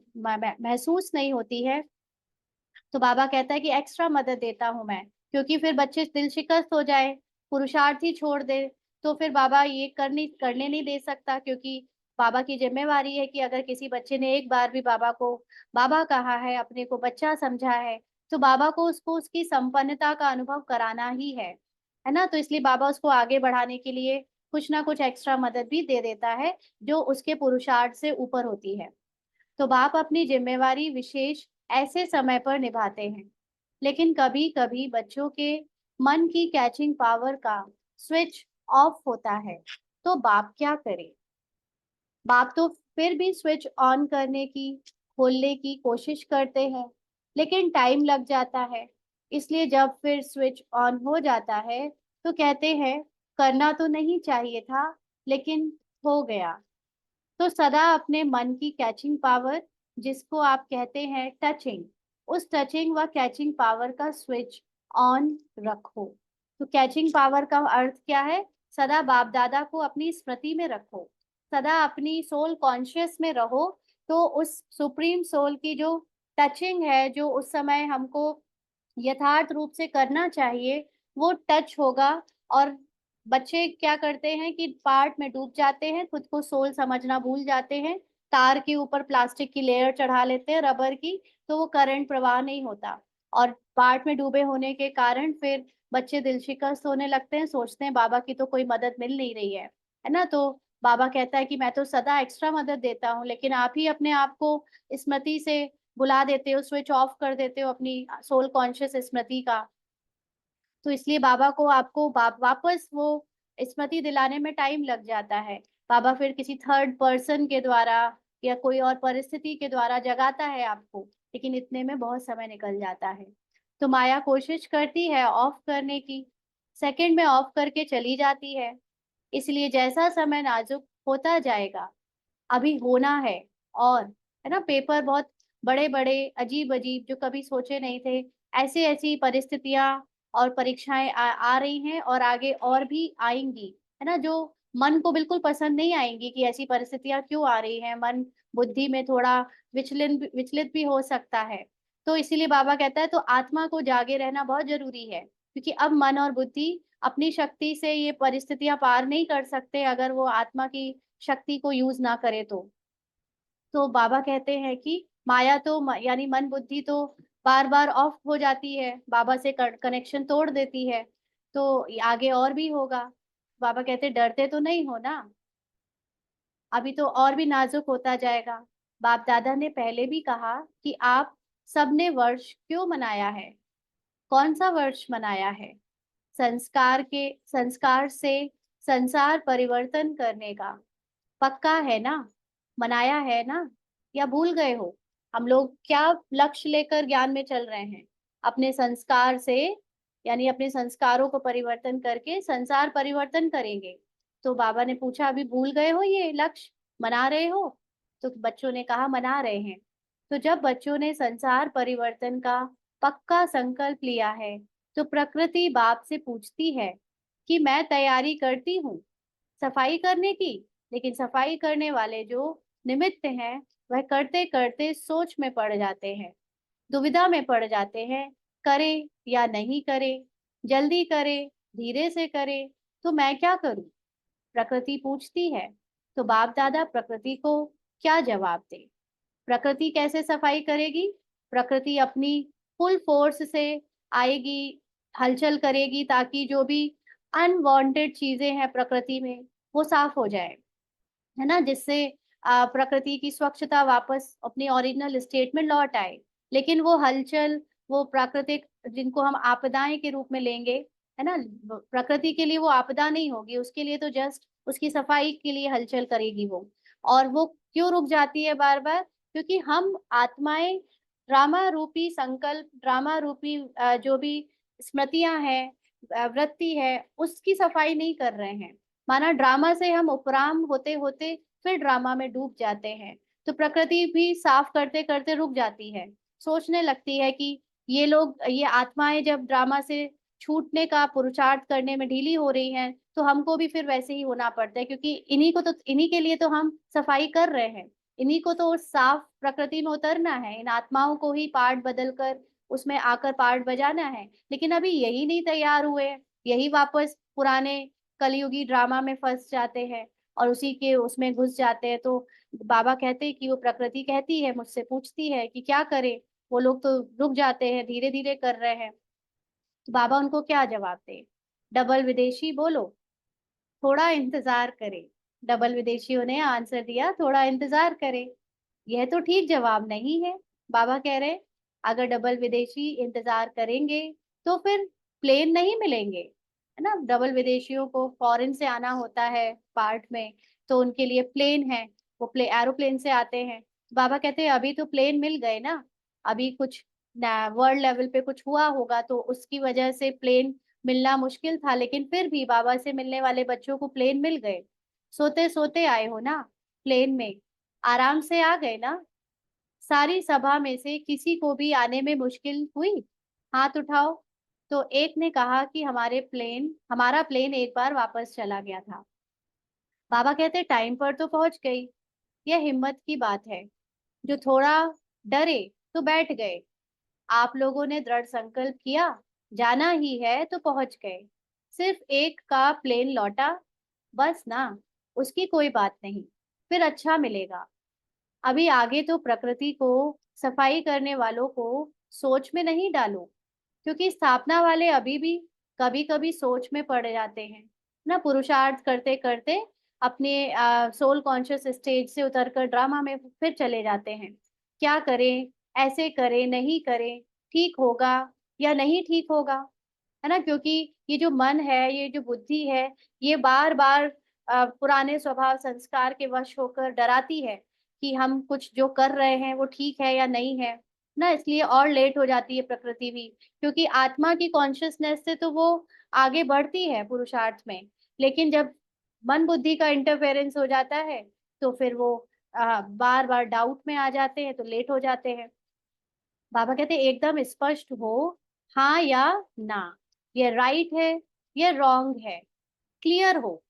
महसूस नहीं होती है, तो बाबा कहता है कि एक्स्ट्रा मदद देता हूं मैं, क्योंकि फिर बच्चे दिल शिकस्त हो जाए, पुरुषार्थ ही छोड़ दे, तो फिर बाबा ये करने नहीं दे सकता, क्योंकि बाबा की जिम्मेवारी है कि अगर किसी बच्चे ने एक बार भी बाबा को बाबा कहा है, अपने को बच्चा समझा है, तो बाबा को उसको उसकी संपन्नता का अनुभव कराना ही है ना। तो इसलिए बाबा उसको आगे बढ़ाने के लिए कुछ ना कुछ एक्स्ट्रा मदद भी दे देता है, जो उसके पुरुषार्थ से ऊपर होती है। तो बाप अपनी जिम्मेवारी विशेष ऐसे समय पर निभाते हैं, लेकिन कभी कभी बच्चों के मन की कैचिंग पावर का स्विच ऑफ होता है, तो बाप क्या करे। बाप तो फिर भी स्विच ऑन करने की, खोलने की कोशिश करते हैं, लेकिन टाइम लग जाता है। इसलिए जब फिर स्विच ऑन हो जाता है, तो कहते हैं करना तो नहीं चाहिए था, लेकिन हो गया। तो सदा अपने मन की कैचिंग पावर, जिसको आप कहते हैं टचिंग, उस टचिंग व कैचिंग पावर का स्विच ऑन रखो। तो कैचिंग पावर का अर्थ क्या है? सदा बाप दादा को अपनी स्मृति में रखो, सदा अपनी सोल कॉन्शियस में रहो। तो उस सुप्रीम सोल की जो टचिंग है, जो उस समय हमको यथार्थ रूप से करना चाहिए, वो टच होगा। और बच्चे क्या करते हैं कि पार्ट में डूब जाते हैं, खुद को सोल समझना भूल जाते हैं, तार के ऊपर प्लास्टिक की लेयर चढ़ा लेते हैं रबर की, तो वो करंट प्रवाह नहीं होता। और पार्ट में डूबे होने के कारण फिर बच्चे दिल शिकस्त होने लगते हैं, सोचते हैं बाबा की तो कोई मदद मिल नहीं रही है ना। तो बाबा कहता है कि मैं तो सदा एक्स्ट्रा मदद देता हूँ, लेकिन आप ही अपने आप को स्मृति से बुला देते हो, स्विच ऑफ कर देते हो अपनी सोल कॉन्शियस स्मृति का। तो इसलिए बाबा को आपको वापस वो स्मृति दिलाने में टाइम लग जाता है। बाबा फिर किसी थर्ड पर्सन के द्वारा या कोई और परिस्थिति के द्वारा जगाता है आपको, लेकिन इतने में बहुत समय निकल जाता है। तो माया कोशिश करती है ऑफ करने की, सेकंड में ऑफ करके चली जाती है। इसलिए जैसा समय नाजुक होता जाएगा, अभी होना है, और है ना, पेपर बहुत बड़े बड़े अजीब अजीब जो कभी सोचे नहीं थे, ऐसी ऐसी परिस्थितियां और परीक्षाएं आ रही हैं, और आगे और भी आएंगी, है ना, जो मन को बिल्कुल पसंद नहीं आएंगी कि ऐसी परिस्थितियां क्यों आ रही हैं। मन बुद्धि में थोड़ा विचलित भी हो सकता है। तो इसीलिए बाबा कहता है तो आत्मा को जागे रहना बहुत जरूरी है, क्योंकि अब मन और बुद्धि अपनी शक्ति से ये परिस्थितियां पार नहीं कर सकते, अगर वो आत्मा की शक्ति को यूज ना करे तो बाबा कहते हैं कि माया तो यानी मन बुद्धि तो बार बार ऑफ हो जाती है, बाबा से कनेक्शन तोड़ देती है, तो आगे और भी होगा। बाबा कहते डरते तो नहीं हो ना, अभी तो और भी नाजुक होता जाएगा। बाप दादा ने पहले भी कहा कि आप सबने वर्ष क्यों मनाया है, कौन सा वर्ष मनाया है? संस्कार से संसार परिवर्तन करने का पक्का है ना, मनाया है ना, या भूल गए हो? हम लोग क्या लक्ष्य लेकर ज्ञान में चल रहे हैं? अपने संस्कार से, यानी अपने संस्कारों को परिवर्तन करके संसार परिवर्तन करेंगे। तो बाबा ने पूछा अभी भूल गए हो ये लक्ष्य, मना रहे हो? तो बच्चों ने कहा मना रहे हैं। तो जब बच्चों ने संसार परिवर्तन का पक्का संकल्प लिया है, तो प्रकृति बाप से पूछती है कि मैं तैयारी करती हूँ सफाई करने की, लेकिन सफाई करने वाले जो निमित्त हैं, वह करते करते सोच में पड़ जाते हैं, दुविधा में पड़ जाते हैं, करे या नहीं करे, जल्दी करे, धीरे से करे, तो मैं क्या करूं? प्रकृति पूछती है। तो बाप दादा प्रकृति को क्या जवाब दे? प्रकृति कैसे सफाई करेगी? प्रकृति अपनी फुल फोर्स से आएगी, हलचल करेगी, ताकि जो भी अनवांटेड चीजें हैं प्रकृति में वो साफ हो जाए, है ना, जिससे प्रकृति की स्वच्छता वापस अपनी ओरिजिनल स्टेट में लौट आए। लेकिन वो हलचल, वो प्राकृतिक, जिनको हम आपदाएं के रूप में लेंगे, है ना, प्रकृति के लिए वो आपदा नहीं होगी, उसके लिए तो जस्ट उसकी सफाई के लिए हलचल करेगी वो। और वो क्यों रुक जाती है बार बार? क्योंकि हम आत्माएं ड्रामा रूपी संकल्प, ड्रामा रूपी जो भी स्मृतियां हैं, वृत्ति है, उसकी सफाई नहीं कर रहे हैं। माना ड्रामा से हम उपराम होते होते फिर ड्रामा में डूब जाते हैं। तो प्रकृति भी साफ करते करते रुक जाती है, सोचने लगती है कि ये लोग, ये आत्माएं जब ड्रामा से छूटने का पुरुषार्थ करने में ढीली हो रही हैं, तो हमको भी फिर वैसे ही होना पड़ता है, क्योंकि इन्हीं के लिए तो हम सफाई कर रहे हैं। इन्हीं को तो उस साफ प्रकृति में उतरना है, इन आत्माओं को ही पार्ट बदल कर उसमें आकर पार्ट बजाना है। लेकिन अभी यही नहीं तैयार हुए हैं, यही वापस पुराने कलयुगी ड्रामा में फंस जाते हैं और उसी के उसमें घुस जाते हैं। तो बाबा कहते हैं कि वो प्रकृति कहती है, मुझसे पूछती है कि क्या करे, वो लोग तो रुक जाते हैं, धीरे धीरे कर रहे हैं। तो बाबा उनको क्या जवाब दे? डबल विदेशी बोलो, थोड़ा इंतजार करे। डबल विदेशियों ने आंसर दिया, थोड़ा इंतजार करे। यह तो ठीक जवाब नहीं है, बाबा कह रहे। अगर डबल विदेशी इंतजार करेंगे तो फिर प्लेन नहीं मिलेंगे, है ना। डबल विदेशियों को फॉरेन से आना होता है पार्ट में, तो उनके लिए प्लेन है, वो एरोप्लेन से आते हैं। बाबा कहते हैं अभी तो प्लेन मिल गए ना, अभी कुछ वर्ल्ड लेवल पे कुछ हुआ होगा तो उसकी वजह से प्लेन मिलना मुश्किल था, लेकिन फिर भी बाबा से मिलने वाले बच्चों को प्लेन मिल गए। सोते सोते आए हो ना प्लेन में, आराम से आ गए ना। सारी सभा में से किसी को भी आने में मुश्किल हुई? हाथ उठाओ। तो एक ने कहा कि हमारा प्लेन एक बार वापस चला गया था। बाबा कहते टाइम पर तो पहुंच गई। यह हिम्मत की बात है। जो थोड़ा डरे तो बैठ गए। आप लोगों ने दृढ़ संकल्प किया, जाना ही है तो पहुंच गए। सिर्फ एक का प्लेन लौटा, बस ना, उसकी कोई बात नहीं, फिर अच्छा मिलेगा। अभी आगे तो प्रकृति को, सफाई करने वालों को सोच में नहीं डालो, क्योंकि स्थापना वाले अभी भी कभी कभी सोच में पड़ जाते हैं ना, पुरुषार्थ करते करते अपने सोल कॉन्शियस स्टेज से उतरकर ड्रामा में फिर चले जाते हैं। क्या करें, ऐसे करें, नहीं करें, ठीक होगा या नहीं ठीक होगा, है ना। क्योंकि ये जो मन है, ये जो बुद्धि है, ये बार बार पुराने स्वभाव संस्कार के वश होकर डराती है कि हम कुछ जो कर रहे हैं वो ठीक है या नहीं है ना। इसलिए और लेट हो जाती है प्रकृति भी, क्योंकि आत्मा की कॉन्शियसनेस से तो वो आगे बढ़ती है पुरुषार्थ में। लेकिन जब मन बुद्धि का इंटरफेरेंस हो जाता है तो फिर वो बार बार डाउट में आ जाते हैं, तो लेट हो जाते हैं। बाबा कहते हैं एकदम स्पष्ट हो, हाँ या ना, ये राइट है, ये रॉन्ग है, क्लियर हो,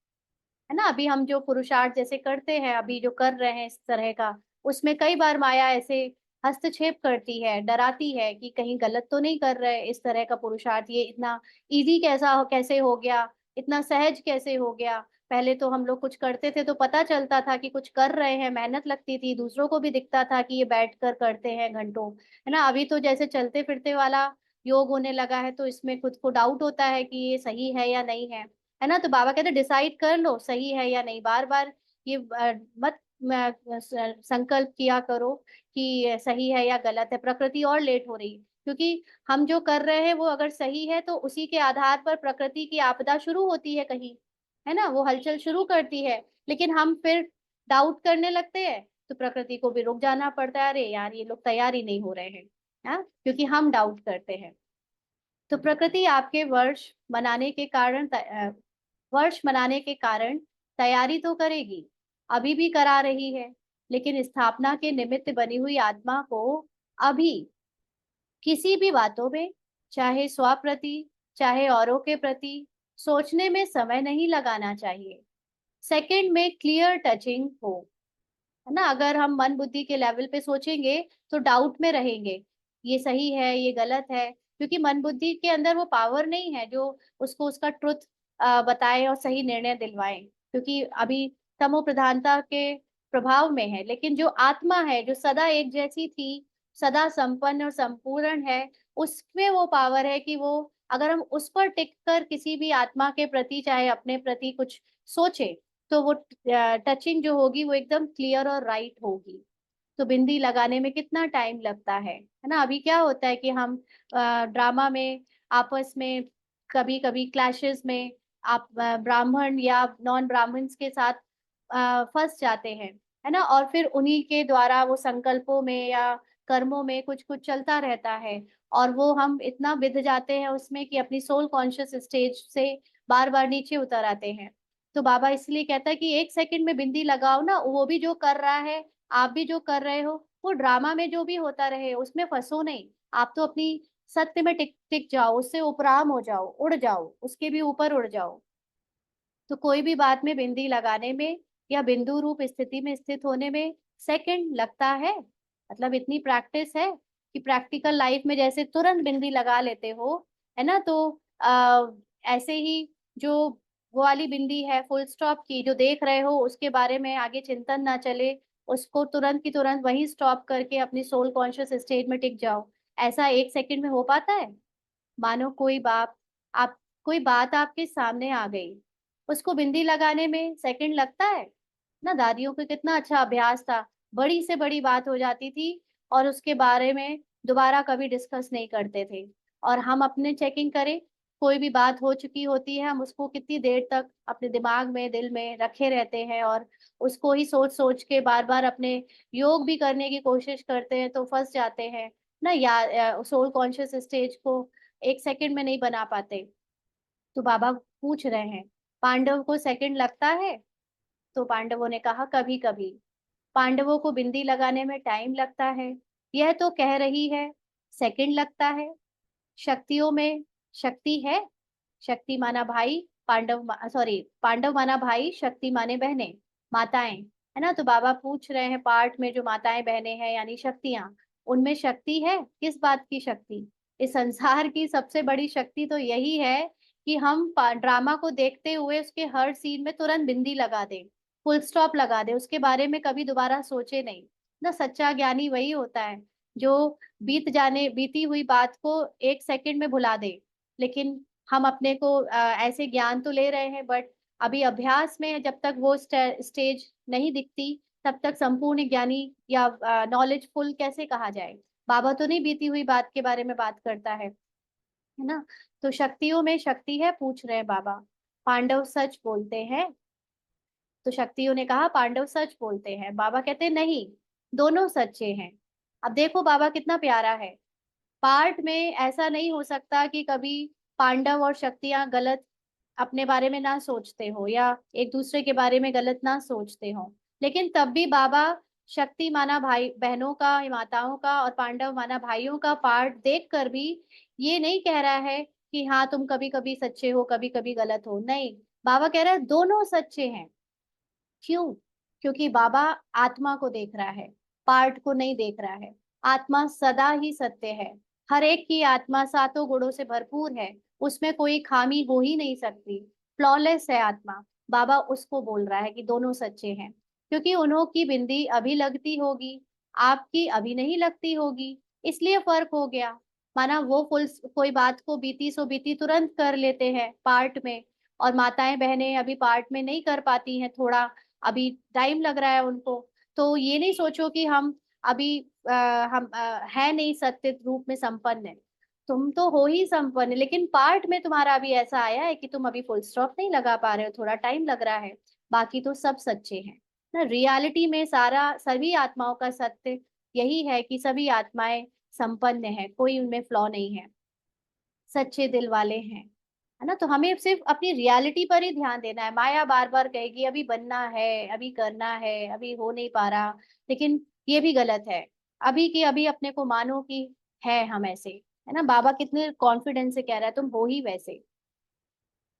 है ना। अभी हम जो पुरुषार्थ जैसे करते हैं, अभी जो कर रहे हैं इस तरह का, उसमें कई बार माया ऐसे हस्तक्षेप करती है, डराती है कि कहीं गलत तो नहीं कर रहे, इस तरह का पुरुषार्थ ये इतना इजी कैसे हो गया, इतना सहज कैसे हो गया। पहले तो हम लोग कुछ करते थे तो पता चलता था कि कुछ कर रहे हैं, मेहनत लगती थी, दूसरों को भी दिखता था कि ये बैठ कर करते हैं घंटों, है ना। अभी तो जैसे चलते फिरते वाला योग होने लगा है, तो इसमें खुद को डाउट होता है कि ये सही है या नहीं है ना। तो बाबा कहते डिसाइड कर लो सही है या नहीं, बार बार ये मत संकल्प किया करो कि सही है या गलत है। प्रकृति और लेट हो रही है, क्योंकि हम जो कर रहे हैं वो अगर सही है तो उसी के आधार पर प्रकृति की आपदा शुरू होती है कहीं, है ना, वो हलचल शुरू करती है। लेकिन हम फिर डाउट करने लगते हैं, तो प्रकृति को भी रुक जाना पड़ता है, अरे यार ये लोग तैयार ही नहीं हो रहे हैं, हाँ, क्योंकि हम डाउट करते हैं। तो प्रकृति आपके वर्ष मनाने के कारण तैयारी तो करेगी, अभी भी करा रही है। लेकिन स्थापना के निमित्त बनी हुई आत्मा को अभी किसी भी बातों में, चाहे स्व प्रति चाहे औरों के प्रति, सोचने में समय नहीं लगाना चाहिए। सेकंड में क्लियर टचिंग हो, है ना। अगर हम मन बुद्धि के लेवल पे सोचेंगे तो डाउट में रहेंगे, ये सही है ये गलत है, क्योंकि मन बुद्धि के अंदर वो पावर नहीं है जो उसको उसका ट्रुथ बताए और सही निर्णय दिलवाए, क्योंकि अभी तमो प्रधानता के प्रभाव में है। लेकिन जो आत्मा है, जो सदा एक जैसी थी, सदा संपन्न और संपूर्ण है, उसमें वो पावर है कि वो, अगर हम उस पर टिक कर किसी भी आत्मा के प्रति चाहे अपने प्रति कुछ सोचे, तो वो टचिंग जो होगी वो एकदम क्लियर और राइट होगी। तो बिंदी लगाने में कितना टाइम लगता है ना। अभी क्या होता है कि हम ड्रामा में आपस में कभी कभी क्लैशेस में आप ब्राह्मण या नॉन ब्राह्मण्स के साथ फंस जाते हैं, है ना। और फिर उन्हीं के द्वारा वो संकल्पों में या कर्मों में कुछ कुछ चलता रहता है, और वो हम इतना बिध जाते हैं उसमें कि अपनी सोल कॉन्शियस स्टेज से बार बार नीचे उतर आते हैं। तो बाबा इसलिए कहता है कि 1 सेकंड में बिंदी लगाओ ना, वो भी जो कर रहा है, आप भी जो कर रहे हो, वो ड्रामा में जो भी होता रहे उसमें फंसो नहीं। आप तो अपनी सत्य में टिक टिक जाओ, उससे उपराम हो जाओ, उड़ जाओ, उसके भी ऊपर उड़ जाओ। तो कोई भी बात में बिंदी लगाने में या बिंदु रूप स्थिति में स्थित होने में सेकंड लगता है। मतलब इतनी प्रैक्टिस है कि प्रैक्टिकल लाइफ में जैसे तुरंत बिंदी लगा लेते हो, है ना। तो आ, ऐसे ही जो वो वाली बिंदी है फुल स्टॉप की जो देख रहे हो, उसके बारे में आगे चिंतन ना चले, उसको तुरंत की तुरंत वही स्टॉप करके अपनी सोल कॉन्शियस स्टेट में टिक जाओ। ऐसा 1 सेकंड में हो पाता है? मानो कोई बात आपके सामने आ गई, उसको बिंदी लगाने में सेकंड लगता है ना। दादियों को कितना अच्छा अभ्यास था, बड़ी से बड़ी बात हो जाती थी और उसके बारे में दोबारा कभी डिस्कस नहीं करते थे। और हम अपने चेकिंग करें, कोई भी बात हो चुकी होती है, हम उसको कितनी देर तक अपने दिमाग में दिल में रखे रहते हैं और उसको ही सोच सोच के बार बार अपने योग भी करने की कोशिश करते हैं, तो फंस जाते हैं ना। या सोल कॉन्शियस स्टेज को 1 सेकंड में नहीं बना पाते। तो बाबा पूछ रहे हैं, पांडव को सेकंड लगता है? तो पांडवों ने कहा कभी कभी। पांडवों को बिंदी लगाने में टाइम लगता है, यह तो कह रही है सेकंड लगता है। शक्तियों में शक्ति है, शक्ति माना भाई, सॉरी, पांडव माना भाई, शक्ति माने बहनें, माताएं, है ना। तो बाबा पूछ रहे हैं पार्ट में जो माताएं बहनें हैं यानी शक्तियां, उनमें शक्ति है, किस बात की शक्ति? इस संसार की सबसे बड़ी शक्ति तो यही है कि हम ड्रामा को देखते हुए उसके हर सीन में तुरंत बिंदी लगा दें, फुल स्टॉप लगा दें, उसके बारे में कभी दोबारा सोचे नहीं ना। सच्चा ज्ञानी वही होता है जो बीती हुई बात को 1 सेकंड में भुला दे। लेकिन हम अपने को ऐसे ज्ञान तो ले रहे हैं, बट अभी अभ्यास में जब तक वो स्टेज नहीं दिखती, तब तक संपूर्ण ज्ञानी या नॉलेजफुल कैसे कहा जाए? बाबा तो नहीं बीती हुई बात के बारे में बात करता है ना। तो शक्तियों में शक्ति है, पूछ रहे हैं बाबा, पांडव सच बोलते हैं? तो शक्तियों ने कहा पांडव सच बोलते हैं। बाबा कहते हैं नहीं, दोनों सच्चे हैं। अब देखो बाबा कितना प्यारा है। पार्ट में ऐसा नहीं हो सकता कि कभी पांडव और शक्तियां गलत अपने बारे में ना सोचते हो या एक दूसरे के बारे में गलत ना सोचते हो। लेकिन तब भी बाबा शक्ति माना भाई बहनों का, माताओं का, और पांडव माना भाइयों का पार्ट देख कर भी ये नहीं कह रहा है कि हाँ तुम कभी कभी सच्चे हो कभी कभी गलत हो, नहीं। बाबा कह रहा है दोनों सच्चे हैं। क्यों? क्योंकि बाबा आत्मा को देख रहा है, पार्ट को नहीं देख रहा है। आत्मा सदा ही सत्य है, हर एक की आत्मा सातों गुणों से भरपूर है, उसमें कोई खामी हो ही नहीं सकती, फ्लॉलेस है आत्मा। बाबा उसको बोल रहा है कि दोनों सच्चे हैं, क्योंकि उन्हों की बिंदी अभी लगती होगी, आपकी अभी नहीं लगती होगी, इसलिए फर्क हो गया। माना वो फुल कोई बात को बीती सो बीती तुरंत कर लेते हैं पार्ट में, और माताएं बहनें अभी पार्ट में नहीं कर पाती हैं, थोड़ा अभी टाइम लग रहा है उनको। तो ये नहीं सोचो कि हम अभी हम है नहीं सत्य रूप में संपन्न है। तुम तो हो ही संपन्न, लेकिन पार्ट में तुम्हारा अभी ऐसा आया है कि तुम अभी फुल स्टॉप नहीं लगा पा रहे हो, थोड़ा टाइम लग रहा है। बाकी तो सब सच्चे हैं ना। रियलिटी में सारा सभी आत्माओं का सत्य यही है कि सभी आत्माएं संपन्न है, कोई उनमें फ्लॉ नहीं है, सच्चे दिल वाले हैं, है ना। तो हमें सिर्फ अपनी रियलिटी पर ही ध्यान देना है। माया बार बार कहेगी अभी बनना है, अभी करना है, अभी हो नहीं पा रहा, लेकिन ये भी गलत है। अभी की अभी अपने को मानो कि है हम ऐसे, है ना। बाबा कितने कॉन्फिडेंस से कह रहा है तुम हो ही वैसे।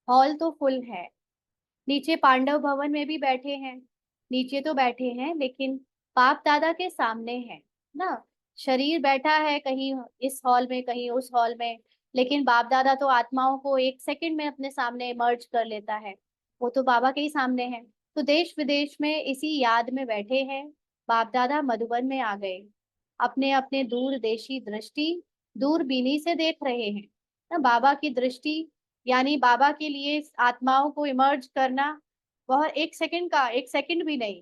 हॉल तो फुल है, नीचे पांडव भवन में भी बैठे हैं, नीचे तो बैठे हैं लेकिन बाप दादा के सामने है ना। शरीर बैठा है कहीं इस हॉल में कहीं उस हॉल में, लेकिन बाप दादा तो आत्माओं को 1 सेकंड में अपने सामने मर्ज कर लेता है, वो तो बाबा के ही सामने है। तो देश विदेश में इसी याद में बैठे हैं। बाप दादा मधुबन में आ गए, अपने अपने दूरदेशी दृष्टि दूरबीनी से देख रहे हैं ना। बाबा की दृष्टि यानी बाबा के लिए इस आत्माओं को इमर्ज करना, बहुत एक सेकंड भी नहीं,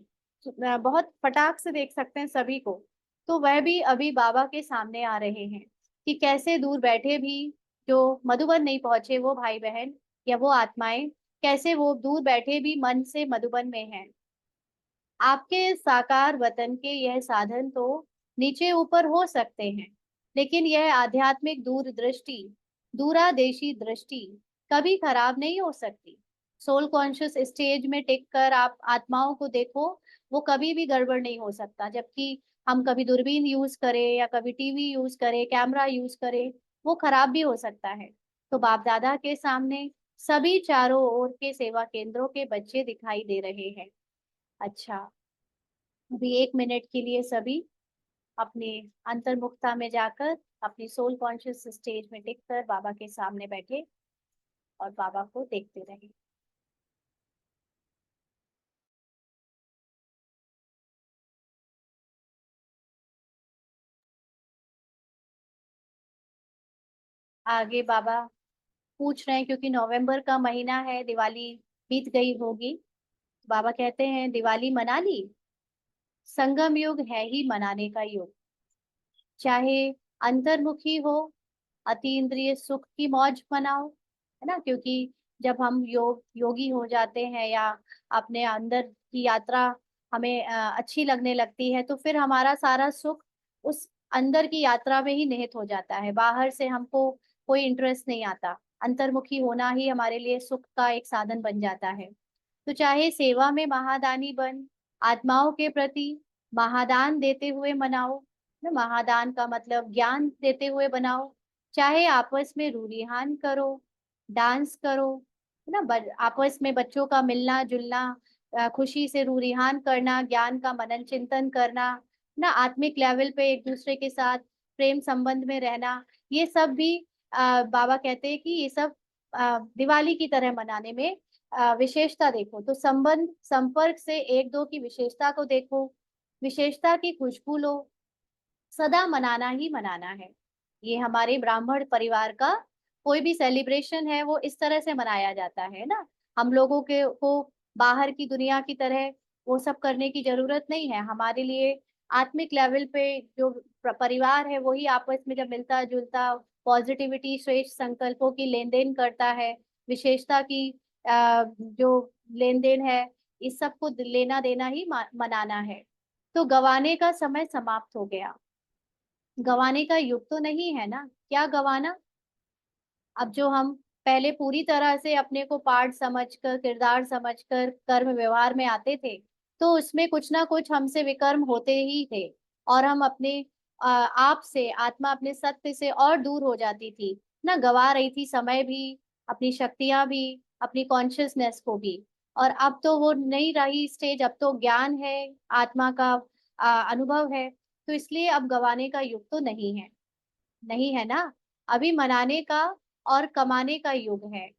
बहुत फटाक से देख सकते हैं सभी को। तो वह भी अभी बाबा के सामने आ रहे हैं कि कैसे दूर बैठे भी जो मधुबन नहीं पहुंचे वो भाई बहन या वो आत्माएं, कैसे वो दूर बैठे भी मन से मधुबन में हैं। आपके साकार वतन के यह साधन तो नीचे ऊपर हो सकते हैं, लेकिन यह आध्यात्मिक दूरदृष्टि, दूरादेशी दृष्टि कभी खराब नहीं हो सकती। सोल कॉन्शियस स्टेज में टिक कर आप आत्माओं को देखो, वो कभी भी गड़बड़ नहीं हो सकता। जबकि हम कभी दूरबीन यूज करें या कभी टीवी यूज करें, कैमरा यूज करें, वो खराब भी हो सकता है। तो बाप दादा के सामने सभी चारों ओर के सेवा केंद्रों के बच्चे दिखाई दे रहे हैं। अच्छा, अभी 1 मिनट के लिए सभी अपने अंतर्मुखता में जाकर अपनी सोल कॉन्शियस स्टेज में टिक कर बाबा के सामने बैठे और बाबा को देखते रहे। आगे बाबा पूछ रहे हैं, क्योंकि नवंबर का महीना है, दिवाली बीत गई होगी। बाबा कहते हैं दिवाली मना ली। संगम युग है ही मनाने का युग। चाहे अंतर्मुखी हो, अतीन्द्रिय सुख की मौज मनाओ, है ना, क्योंकि जब हम योगी हो जाते हैं या अपने अंदर की यात्रा हमें अच्छी लगने लगती है, तो फिर हमारा सारा सुख उस अंदर की यात्रा में ही निहित हो जाता है। बाहर से हमको कोई इंटरेस्ट नहीं आता। अंतर्मुखी होना ही हमारे लिए सुख का एक साधन बन जाता है। तो चाहे सेवा में महादानी बन, आत्माओं के प्रति महादान देते हुए मनाओ, ना, महादान का मतलब ज्ञान देते हुए बनाओ। चाहे आपस में रूरिहान करो, डांस करो, है ना, आपस में बच्चों का मिलना जुलना, खुशी से रूरिहान करना, ज्ञान का मनन चिंतन करना, ना, आत्मिक लेवल पे एक दूसरे के साथ प्रेम संबंध में रहना, ये सब भी बाबा कहते हैं कि ये सब दिवाली की तरह मनाने में विशेषता देखो। तो संबंध संपर्क से एक दो की विशेषता को देखो, विशेषता की खुशबू लो, सदा मनाना ही मनाना है। ये हमारे ब्राह्मण परिवार का कोई भी सेलिब्रेशन है वो इस तरह से मनाया जाता है ना। हम लोगों के को बाहर की दुनिया की तरह वो सब करने की जरूरत नहीं है। हमारे लिए आत्मिक लेवल पे जो परिवार है वही आपस में जब मिलता जुलता, पॉजिटिविटी श्रेष्ठ संकल्पों की लेन देन करता है, विशेषता की जो लेन देन है, इस सब को लेना देना ही मनाना है। तो गवाने का समय समाप्त हो गया। गंवाने का युग तो नहीं है ना, क्या गंवाना। अब जो हम पहले पूरी तरह से अपने को पार्ट समझकर, किरदार समझकर कर्म व्यवहार में आते थे, तो उसमें कुछ ना कुछ हमसे विकर्म होते ही थे, और हम अपने आप से, आत्मा अपने सत्य से और दूर हो जाती थी ना, गवा रही थी समय भी, अपनी शक्तियां भी, अपनी कॉन्शियसनेस को भी। और अब तो वो नहीं रही स्टेज, अब तो ज्ञान है, आत्मा का अनुभव है। तो इसलिए अब गवाने का युग तो नहीं है, नहीं है ना। अभी मनाने का और कमाने का युग है,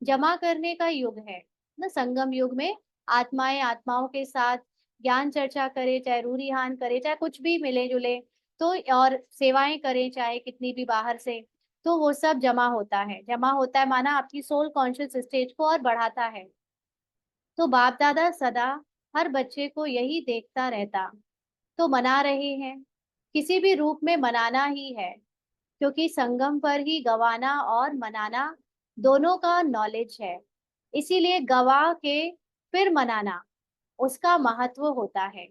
जमा करने का युग है ना। संगम युग में आत्माएं आत्माओं के साथ ज्ञान चर्चा करे, चाहे रूरिहान करे, चाहे कुछ भी मिले जुले, तो और सेवाएं करें चाहे कितनी भी बाहर से, तो वो सब जमा होता है। जमा होता है माना आपकी सोल कॉन्शियस स्टेज को और बढ़ाता है। तो बाप दादा सदा हर बच्चे को यही देखता रहता, तो मना रहे हैं, किसी भी रूप में मनाना ही है, क्योंकि संगम पर ही गवाना और मनाना दोनों का नॉलेज है। इसीलिए गवा के फिर मनाना, उसका महत्व होता है।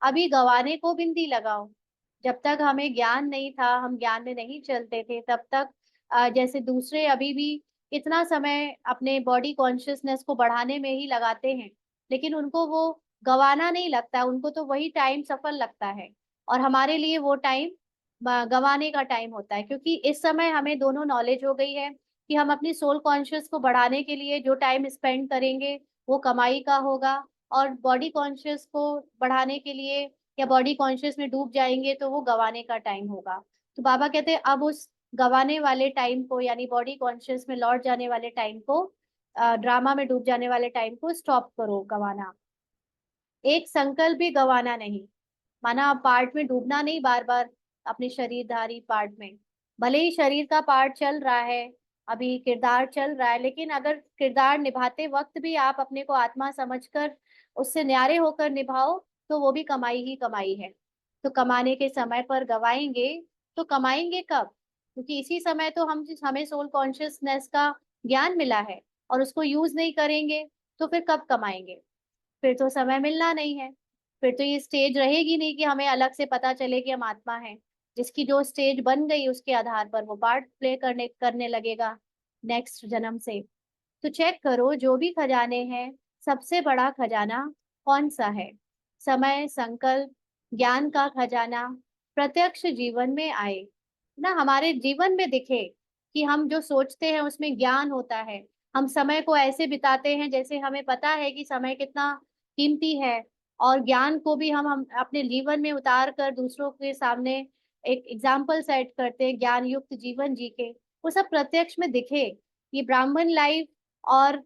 अभी गवाने को बिंदी लगाओ। जब तक हमें ज्ञान नहीं था, हम ज्ञान में नहीं चलते थे, तब तक जैसे दूसरे अभी भी इतना समय अपने बॉडी कॉन्शियसनेस को बढ़ाने में ही लगाते हैं, लेकिन उनको वो गवाना नहीं लगता, उनको तो वही टाइम सफल लगता है। और हमारे लिए वो टाइम गवाने का टाइम होता है, क्योंकि इस समय हमें दोनों नॉलेज हो गई है कि हम अपनी सोल कॉन्शियस को बढ़ाने के लिए जो टाइम स्पेंड करेंगे वो कमाई का होगा, और बॉडी कॉन्शियस को बढ़ाने के लिए या बॉडी कॉन्शियस में डूब जाएंगे तो वो गवाने का टाइम होगा। तो बाबा कहते हैं अब उस गवाने वाले टाइम को, यानी बॉडी कॉन्शियस में लौट जाने वाले टाइम को, ड्रामा में डूब जाने वाले टाइम को स्टॉप करो गवाना। एक संकल्प भी गवाना नहीं, माना आप पार्ट में डूबना नहीं बार बार, अपने शरीरधारी पार्ट में। भले ही शरीर का पार्ट चल रहा है, अभी किरदार चल रहा है, लेकिन अगर किरदार निभाते वक्त भी आप अपने को आत्मा समझकर उससे न्यारे होकर निभाओ तो वो भी कमाई ही कमाई है। तो कमाने के समय पर गवाएंगे तो कमाएंगे कब? क्योंकि इसी समय तो हमें सोल कॉन्शियसनेस का ज्ञान मिला है, और उसको यूज नहीं करेंगे तो फिर कब कमाएंगे? फिर तो समय मिलना नहीं है। फिर तो ये स्टेज रहेगी नहीं कि हमें अलग से पता चले कि हम आत्मा हैं। जिसकी जो स्टेज बन गई उसके आधार पर वो पार्ट प्ले करने करने लगेगा नेक्स्ट जन्म से। तो चेक करो जो भी खजाने हैं, सबसे बड़ा खजाना कौन सा है? समय, संकल्प, ज्ञान का खजाना प्रत्यक्ष जीवन में आए ना, हमारे जीवन में दिखे कि हम जो सोचते हैं उसमें ज्ञान होता है। हम समय को ऐसे बिताते हैं जैसे हमें पता है कि समय कितना कीमती है, और ज्ञान को भी हम अपने जीवन में उतार कर दूसरों के सामने एक एग्जाम्पल सेट करते हैं ज्ञान युक्त जीवन जी के। वो सब प्रत्यक्ष में दिखे। ये ब्राह्मण लाइफ और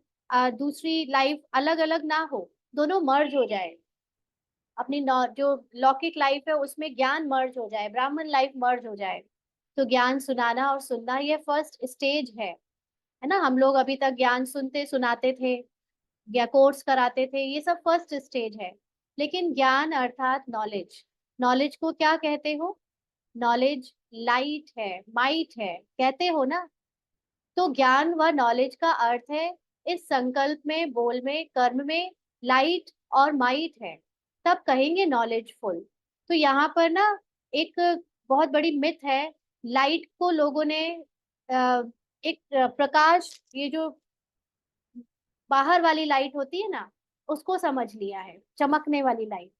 दूसरी लाइफ अलग अलग ना हो, दोनों मर्ज हो जाए। अपनी जो लौकिक लाइफ है उसमें ज्ञान मर्ज हो जाए, ब्राह्मण लाइफ मर्ज हो जाए। तो ज्ञान सुनाना और सुनना ये फर्स्ट स्टेज है ना। हम लोग अभी तक ज्ञान सुनते सुनाते थे या कोर्स कराते थे, ये सब फर्स्ट स्टेज है। लेकिन ज्ञान अर्थात नॉलेज, नॉलेज को क्या कहते हो? नॉलेज लाइट है, माइट है, कहते हो ना। तो ज्ञान व नॉलेज का अर्थ है इस संकल्प में, बोल में, कर्म में लाइट और माइट है, तब कहेंगे नॉलेजफुल। तो यहाँ पर ना एक बहुत बड़ी मिथ है। लाइट को लोगों ने एक प्रकाश, ये जो बाहर वाली लाइट होती है ना, उसको समझ लिया है, चमकने वाली लाइट।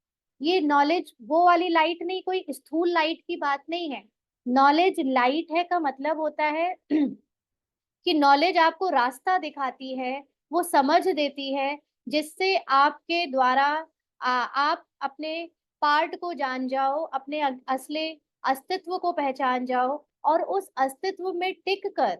ये नॉलेज वो वाली लाइट नहीं, कोई स्थूल लाइट की बात नहीं है। नॉलेज लाइट है का मतलब होता है कि नॉलेज आपको रास्ता दिखाती है, वो समझ देती है, जिससे आपके द्वारा आप अपने पार्ट को जान जाओ, अपने असली अस्तित्व को पहचान जाओ, और उस अस्तित्व में टिक कर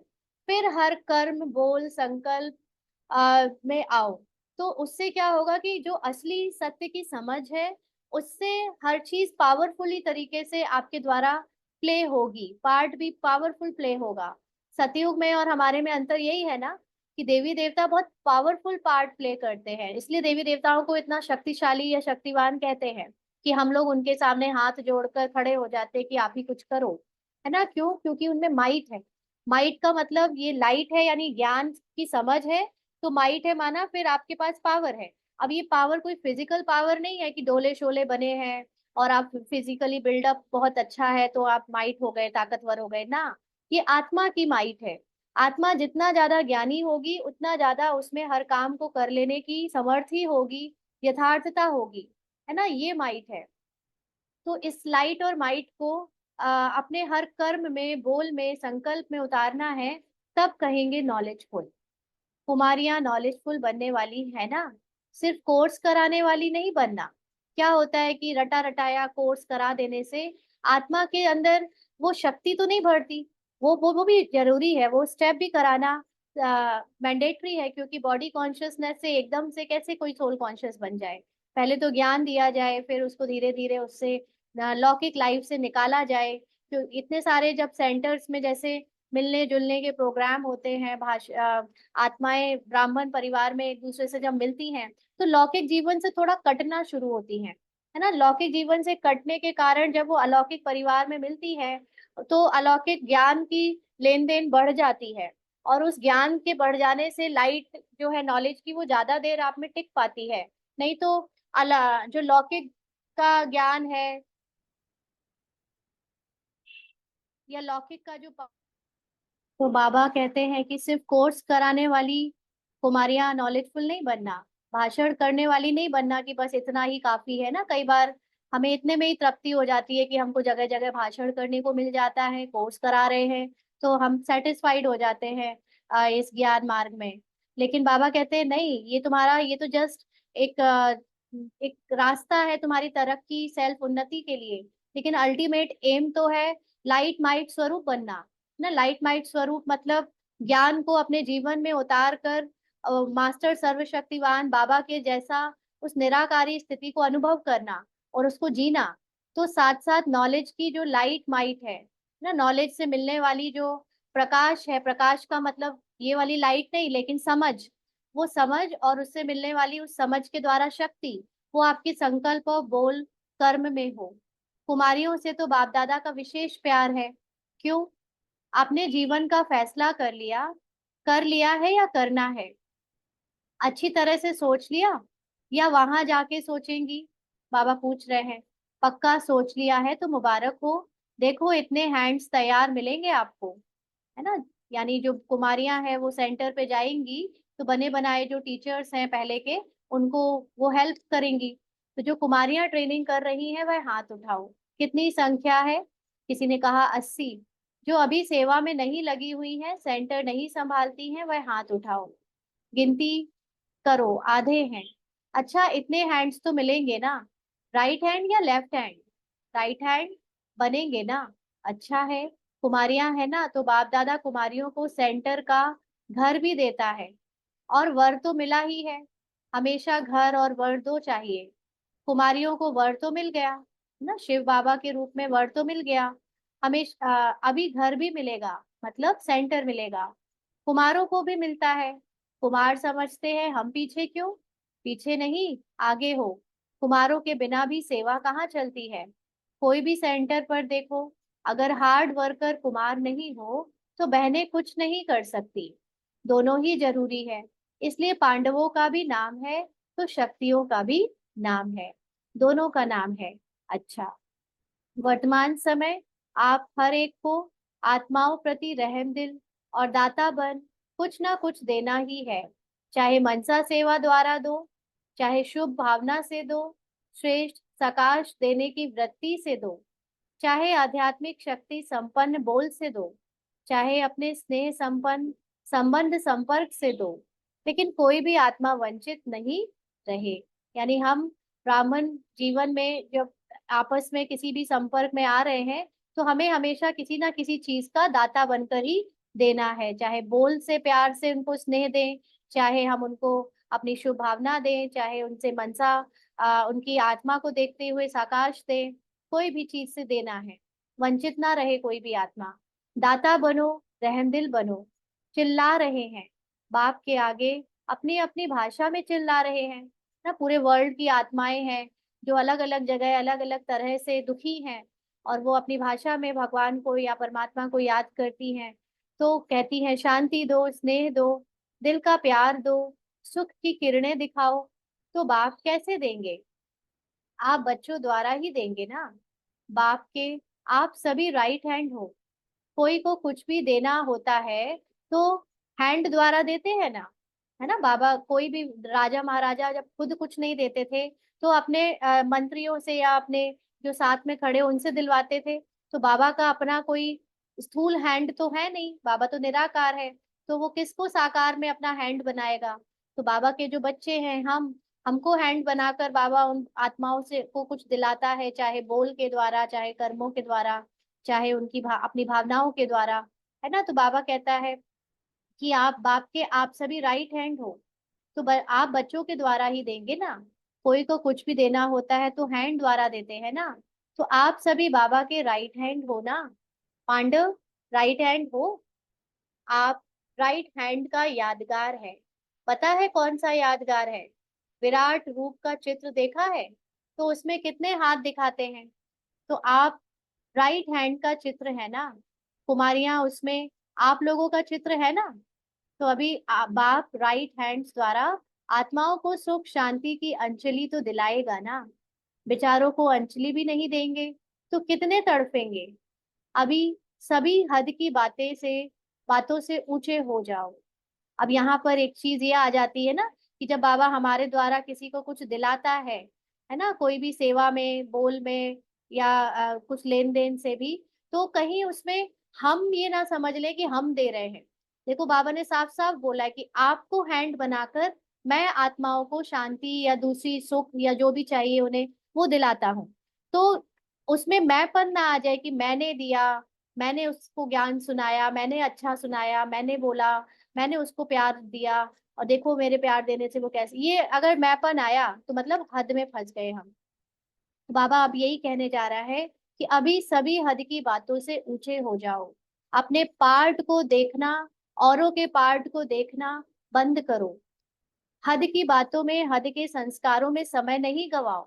फिर हर कर्म, बोल, संकल्प में आओ। तो उससे क्या होगा कि जो असली सत्य की समझ है, उससे हर चीज पावरफुली तरीके से आपके द्वारा प्ले होगी, पार्ट भी पावरफुल प्ले होगा। सतयुग में और हमारे में अंतर यही है ना कि देवी देवता बहुत पावरफुल पार्ट प्ले करते हैं, इसलिए देवी देवताओं को इतना शक्तिशाली या शक्तिवान कहते हैं कि हम लोग उनके सामने हाथ जोड़कर खड़े हो जाते हैं कि आप ही कुछ करो। है ना? क्यों? क्योंकि उनमें माइट है। माइट का मतलब ये लाइट है, यानी ज्ञान की समझ है। तो माइट है माना फिर आपके पास पावर है। अब ये पावर कोई फिजिकल पावर नहीं है कि डोले शोले बने हैं और आप फिजिकली बिल्डअप बहुत अच्छा है तो आप माइट हो गए, ताकतवर हो गए ना। ये आत्मा की माइट है। आत्मा जितना ज्यादा ज्ञानी होगी उतना ज्यादा उसमें हर काम को कर लेने की समर्थी होगी, यथार्थता होगी। है ना? ये माइट है। तो इस लाइट और माइट को अपने हर कर्म में, बोल में, संकल्प में उतारना है, तब कहेंगे नॉलेजफुल। कुमारियां नॉलेजफुल बनने वाली है ना, सिर्फ कोर्स कराने वाली नहीं बनना। क्या होता है कि रटा रटाया कोर्स करा देने से आत्मा के अंदर वो शक्ति तो नहीं बढ़ती। वो भी जरूरी है, वो स्टेप भी कराना मैंडेटरी है, क्योंकि बॉडी कॉन्शियसनेस से एकदम से कैसे कोई सोल कॉन्शियस बन जाए? पहले तो ज्ञान दिया जाए, फिर उसको धीरे धीरे उससे लौकिक लाइफ से निकाला जाए। क्यों इतने सारे जब सेंटर्स में जैसे मिलने जुलने के प्रोग्राम होते हैं, आत्माएं ब्राह्मण परिवार में एक दूसरे से जब मिलती हैं तो लौकिक जीवन से थोड़ा कटना शुरू होती हैं। है ना? लौकिक जीवन से कटने के कारण जब वो अलौकिक परिवार में मिलती है तो अलौकिक ज्ञान की लेन देन बढ़ जाती है, और उस ज्ञान के बढ़ जाने से लाइट जो है नॉलेज की वो ज्यादा देर आप में टिक पाती है। नहीं तो जो लौकिक का ज्ञान है या लौकिक का जो तो बाबा कहते हैं कि सिर्फ कोर्स कराने वाली कुमारियां नॉलेजफुल नहीं बनना, भाषण करने वाली नहीं बनना कि बस इतना ही काफी है ना। कई बार हमें इतने में ही तृप्ति हो जाती है कि हमको जगह जगह भाषण करने को मिल जाता है, कोर्स करा रहे हैं तो हम सेटिस्फाइड हो जाते हैं इस ज्ञान मार्ग में। लेकिन बाबा कहते हैं नहीं, ये तुम्हारा, ये तो जस्ट एक एक रास्ता है तुम्हारी तरक्की, सेल्फ उन्नति के लिए। लेकिन अल्टीमेट एम तो है लाइट माइट स्वरूप बनना ना। लाइट माइट स्वरूप मतलब ज्ञान को अपने जीवन में उतार कर मास्टर सर्वशक्तिवान बाबा के जैसा उस निराकारी स्थिति को अनुभव करना और उसको जीना। तो साथ साथ नॉलेज की जो लाइट माइट है ना, नॉलेज से मिलने वाली जो प्रकाश है, प्रकाश का मतलब ये वाली लाइट नहीं, लेकिन समझ, वो समझ और उससे मिलने वाली उस समझ के द्वारा शक्ति, वो आपके संकल्प और बोल कर्म में हो। कुमारियों से तो बाप दादा का विशेष प्यार है। क्यों? आपने जीवन का फैसला कर लिया है या करना है? अच्छी तरह से सोच लिया या वहां जाके सोचेंगी? बाबा पूछ रहे हैं। पक्का सोच लिया है तो मुबारक हो। देखो इतने हैंड्स तैयार मिलेंगे आपको, है ना। यानी जो कुमारियां हैं वो सेंटर पे जाएंगी, तो बने बनाए जो टीचर्स हैं पहले के, उनको वो हेल्प करेंगी। तो जो कुमारियां ट्रेनिंग कर रही हैं वह हाथ उठाओ। कितनी संख्या है? किसी ने कहा 80। जो अभी सेवा में नहीं लगी हुई है, सेंटर नहीं संभालती हैं, वह हाथ उठाओ। गिनती करो, आधे हैं। अच्छा, इतने हैंड्स तो मिलेंगे ना? राइट हैंड या लेफ्ट हैंड? राइट हैंड बनेंगे ना? अच्छा है। कुमारियां है ना, तो बाप दादा कुमारियों को सेंटर का घर भी देता है। और वर तो मिला ही है। हमेशा घर और वर दो चाहिए। कुमारियों को वर तो मिल गया ना, शिव बाबा के रूप में वर तो मिल गया। हमेशा अभी घर भी मिलेगा, मतलब सेंटर मिलेगा। कुमारों को भी मिलता है। कुमार समझते हैं हम पीछे क्यों? पीछे नहीं, आगे हो। कुमारों के बिना भी सेवा कहाँ चलती है? कोई भी सेंटर पर देखो, अगर हार्ड वर्कर कुमार नहीं हो तो बहनें कुछ नहीं कर सकती। दोनों ही जरूरी है। इसलिए पांडवों का भी नाम है तो शक्तियों का भी नाम है। दोनों का नाम है। अच्छा, वर्तमान समय आप हर एक को आत्माओं प्रति रहम दिल और दाता बन कुछ ना कुछ देना ही है। चाहे मनसा सेवा द्वारा दो, चाहे शुभ भावना से दो, श्रेष्ठ सकाश देने की वृत्ति से दो, चाहे आध्यात्मिक शक्ति संपन्न बोल से दो, चाहे अपने स्नेह संपन्न संबंध संपर्क से दो, लेकिन कोई भी आत्मा वंचित नहीं रहे। यानी हम ब्राह्मण जीवन में जब आपस में किसी भी संपर्क में आ रहे हैं, तो हमें हमेशा किसी ना किसी चीज का दाता बनकर ही देना है। चाहे बोल से प्यार से उनको स्नेह दें, चाहे हम उनको अपनी शुभ भावना दें, चाहे उनसे मनसा उनकी आत्मा को देखते हुए साकाश दें, कोई भी चीज से देना है। वंचित ना रहे कोई भी आत्मा। दाता बनो, रहमदिल बनो। चिल्ला रहे हैं बाप के आगे, अपनी अपनी भाषा में चिल्ला रहे हैं ना। पूरे वर्ल्ड की आत्माएं हैं जो अलग अलग जगह अलग अलग तरह से दुखी हैं, और वो अपनी भाषा में भगवान को या परमात्मा को याद करती हैं। तो कहती हैं शांति दो, स्नेह दो, दिल का प्यार दो, सुख की किरणें दिखाओ। तो बाप कैसे देंगे? आप बच्चों द्वारा ही देंगे ना। बाप के आप सभी राइट हैंड हो। कोई को कुछ भी देना होता है तो हैंड द्वारा देते हैं ना, है ना। बाबा कोई भी राजा महाराजा जब खुद कुछ नहीं देते थे, तो अपने मंत्रियों से या अपने जो साथ में खड़े उनसे दिलवाते थे। तो बाबा का अपना कोई स्थूल हैंड तो है नहीं, बाबा तो निराकार है। तो वो किसको साकार में अपना हैंड बनाएगा? तो बाबा के जो बच्चे हैं हम, हमको हैंड बनाकर बाबा उन आत्माओं से को कुछ दिलाता है, चाहे बोल के द्वारा, चाहे कर्मों के द्वारा, चाहे उनकी अपनी भावनाओं के द्वारा, है ना। तो बाबा कहता है कि आप बाप के आप सभी राइट हैंड हो। तो आप बच्चों के द्वारा ही देंगे ना। कोई को कुछ भी देना होता है तो हैंड द्वारा देते हैं ना। तो आप सभी बाबा के राइट हैंड हो ना। पांडव राइट हैंड हो आप। राइट हैंड का यादगार है। पता है कौन सा यादगार है? विराट रूप का चित्र देखा है? तो उसमें कितने हाथ दिखाते हैं? तो आप राइट हैंड का चित्र है ना। कुमारियां उसमें आप लोगों का चित्र है ना। तो अभी बाप राइट हैंड्स द्वारा आत्माओं को सुख शांति की अंजलि तो दिलाएगा ना। बेचारों को अंजलि भी नहीं देंगे तो कितने तड़पेंगे। अभी सभी हद की बातों से ऊंचे हो जाओ। अब यहाँ पर एक चीज ये आ जाती है ना, कि जब बाबा हमारे द्वारा किसी को कुछ दिलाता है ना, कोई भी सेवा में, बोल में, या कुछ लेन देन से भी, तो कहीं उसमें हम ये ना समझ ले कि हम दे रहे हैं। देखो बाबा ने साफ साफ बोला है कि आपको हैंड बनाकर मैं आत्माओं को शांति या दूसरी सुख या जो भी चाहिए उन्हें वो दिलाता हूँ। तो उसमें मैंपन ना आ जाए कि मैंने दिया, मैंने उसको ज्ञान सुनाया, मैंने अच्छा सुनाया, मैंने बोला, मैंने उसको प्यार दिया, और देखो मेरे प्यार देने से वो कैसे, ये अगर मैंपन आया तो मतलब हद में फंस गए हम। तो बाबा अब यही कहने जा रहा है कि अभी सभी हद की बातों से ऊंचे हो जाओ। अपने पार्ट को देखना, औरों के पार्ट को देखना बंद करो। हद की बातों में, हद के संस्कारों में समय नहीं गवाओ।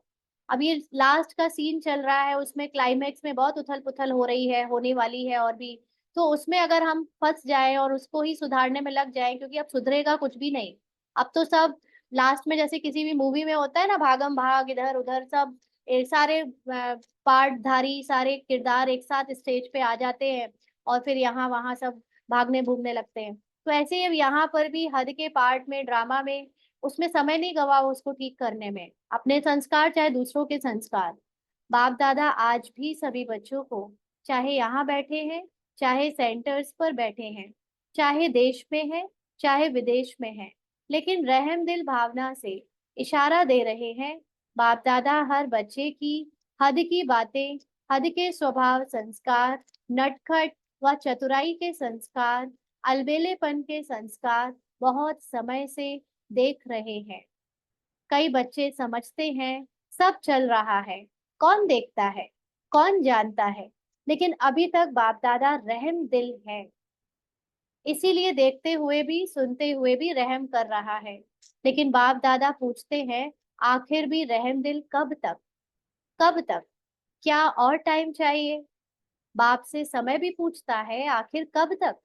अब ये लास्ट का सीन चल रहा है, उसमें क्लाइमेक्स में बहुत उथल पुथल हो रही है, होने वाली है और भी। तो उसमें अगर हम फंस जाएं और उसको ही सुधारने में लग जाएं, क्योंकि अब सुधरेगा कुछ भी नहीं। अब तो सब लास्ट में जैसे किसी भी मूवी में होता है ना, भागम भाग, इधर उधर सब सारे पार्टधारी, सारे किरदार एक साथ स्टेज पे आ जाते हैं और फिर यहाँ वहां सब भागने भूगने लगते हैं। तो ऐसे ही अब यहाँ पर भी हद के पार्ट में, ड्रामा में, उसमें समय नहीं गवाओ उसको ठीक करने में। अपने संस्कार चाहे दूसरों के संस्कार। बाप दादा आज भी सभी बच्चों को, चाहे यहाँ बैठे हैं, चाहे सेंटर्स पर बैठे हैं, चाहे देश में हैं, चाहे विदेश में हैं, लेकिन रहम दिल भावना से इशारा दे रहे हैं। बाप दादा हर बच्चे की हद की बातें, हद के स्वभाव संस्कार, नटखट व चतुराई के संस्कार, अलबेलेपन के संस्कार बहुत समय से देख रहे हैं। कई बच्चे समझते हैं सब चल रहा है, कौन देखता है, कौन जानता है, लेकिन अभी तक बाप दादा रहम दिल है, इसीलिए देखते हुए भी सुनते हुए भी रहम कर रहा है। लेकिन बाप दादा पूछते हैं, आखिर भी रहम दिल कब तक? कब तक? क्या और टाइम चाहिए? बाप से समय भी पूछता है, आखिर कब तक?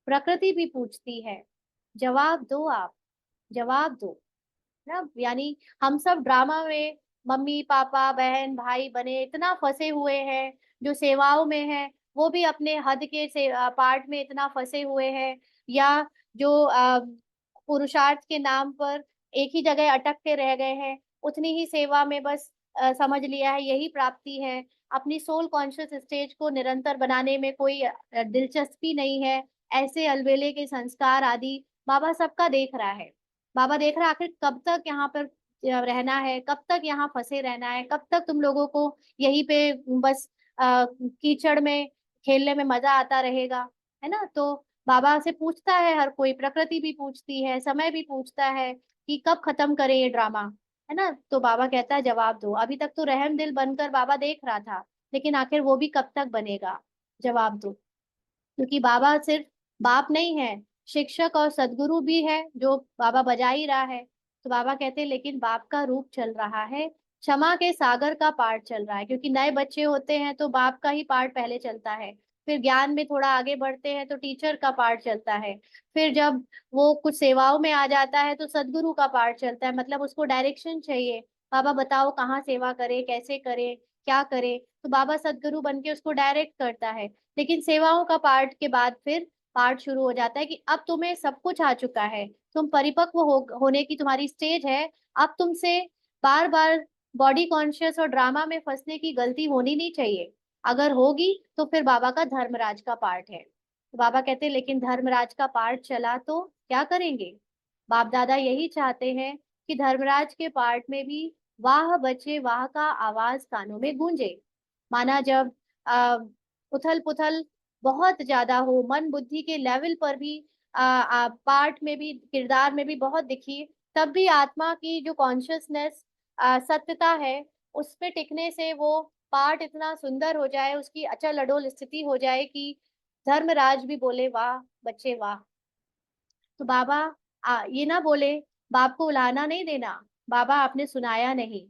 प्रकृति भी पूछती है, जवाब दो आप, जवाब दो ना। यानी हम सब ड्रामा में मम्मी पापा बहन भाई बने इतना फंसे हुए हैं, जो सेवाओं में हैं वो भी अपने हद के से पार्ट में इतना फंसे हुए हैं, या जो पुरुषार्थ के नाम पर एक ही जगह अटक के रह गए हैं, उतनी ही सेवा में बस समझ लिया है यही प्राप्ति है। अपनी सोल कॉन्शियस स्टेज को निरंतर बनाने में कोई दिलचस्पी नहीं है। ऐसे अलबेले के संस्कार आदि बाबा सबका देख रहा है। बाबा देख रहा है आखिर कब तक यहाँ पर रहना है, कब तक यहाँ फंसे रहना है, कब तक तुम लोगों को यहीं पे बस कीचड़ में खेलने में मजा आता रहेगा, है ना। तो बाबा से पूछता है हर कोई, प्रकृति भी पूछती है, समय भी पूछता है कि कब खत्म करें ये ड्रामा, है ना। तो बाबा कहता है जवाब दो। अभी तक तो रहम दिल बनकर बाबा देख रहा था, लेकिन आखिर वो भी कब तक बनेगा? जवाब दो। क्योंकि बाबा सिर्फ बाप नहीं है, शिक्षक और सदगुरु भी है, जो बाबा बजा ही रहा है। तो बाबा कहते हैं लेकिन बाप का रूप चल रहा है, क्षमा के सागर का पाठ चल रहा है। क्योंकि नए बच्चे होते हैं तो बाप का ही पाठ पहले चलता है, फिर ज्ञान में थोड़ा आगे बढ़ते हैं तो टीचर का पाठ चलता है, फिर जब वो कुछ सेवाओं में आ जाता है तो सदगुरु का पाठ चलता है। मतलब उसको डायरेक्शन चाहिए, बाबा बताओ कहाँ सेवा करे, कैसे करे, क्या करे। तो बाबा सदगुरु बन के उसको डायरेक्ट करता है। लेकिन सेवाओं का पार्ट के बाद फिर पार्ट शुरू हो जाता है कि अब तुम्हें सब कुछ आ चुका है, तुम परिपक्व होने की तुम्हारी स्टेज है। अब तुमसे बार बार बॉडी कॉन्शियस और ड्रामा में फंसने की गलती होनी नहीं चाहिए। अगर होगी तो फिर बाबा का धर्मराज का पार्ट है। तो बाबा कहते हैं लेकिन धर्मराज का पार्ट चला तो क्या करेंगे? बाप दादा यही चाहते हैं कि धर्मराज के पार्ट में भी वाह बच्चे वाह का आवाज कानों में गूंजे। माना जब उथल पुथल बहुत ज्यादा हो, मन बुद्धि के लेवल पर भी पार्ट में भी, किरदार में भी बहुत दिखी, तब भी आत्मा की जो कॉन्शियसनेस सत्यता है, उस पे टिकने से वो पार्ट इतना सुंदर हो जाए, उसकी अचल अडोल स्थिति हो जाए कि धर्मराज भी बोले वाह बच्चे वाह। तो बाबा ये ना बोले, बाप को उलाहना नहीं देना, बाबा आपने सुनाया नहीं,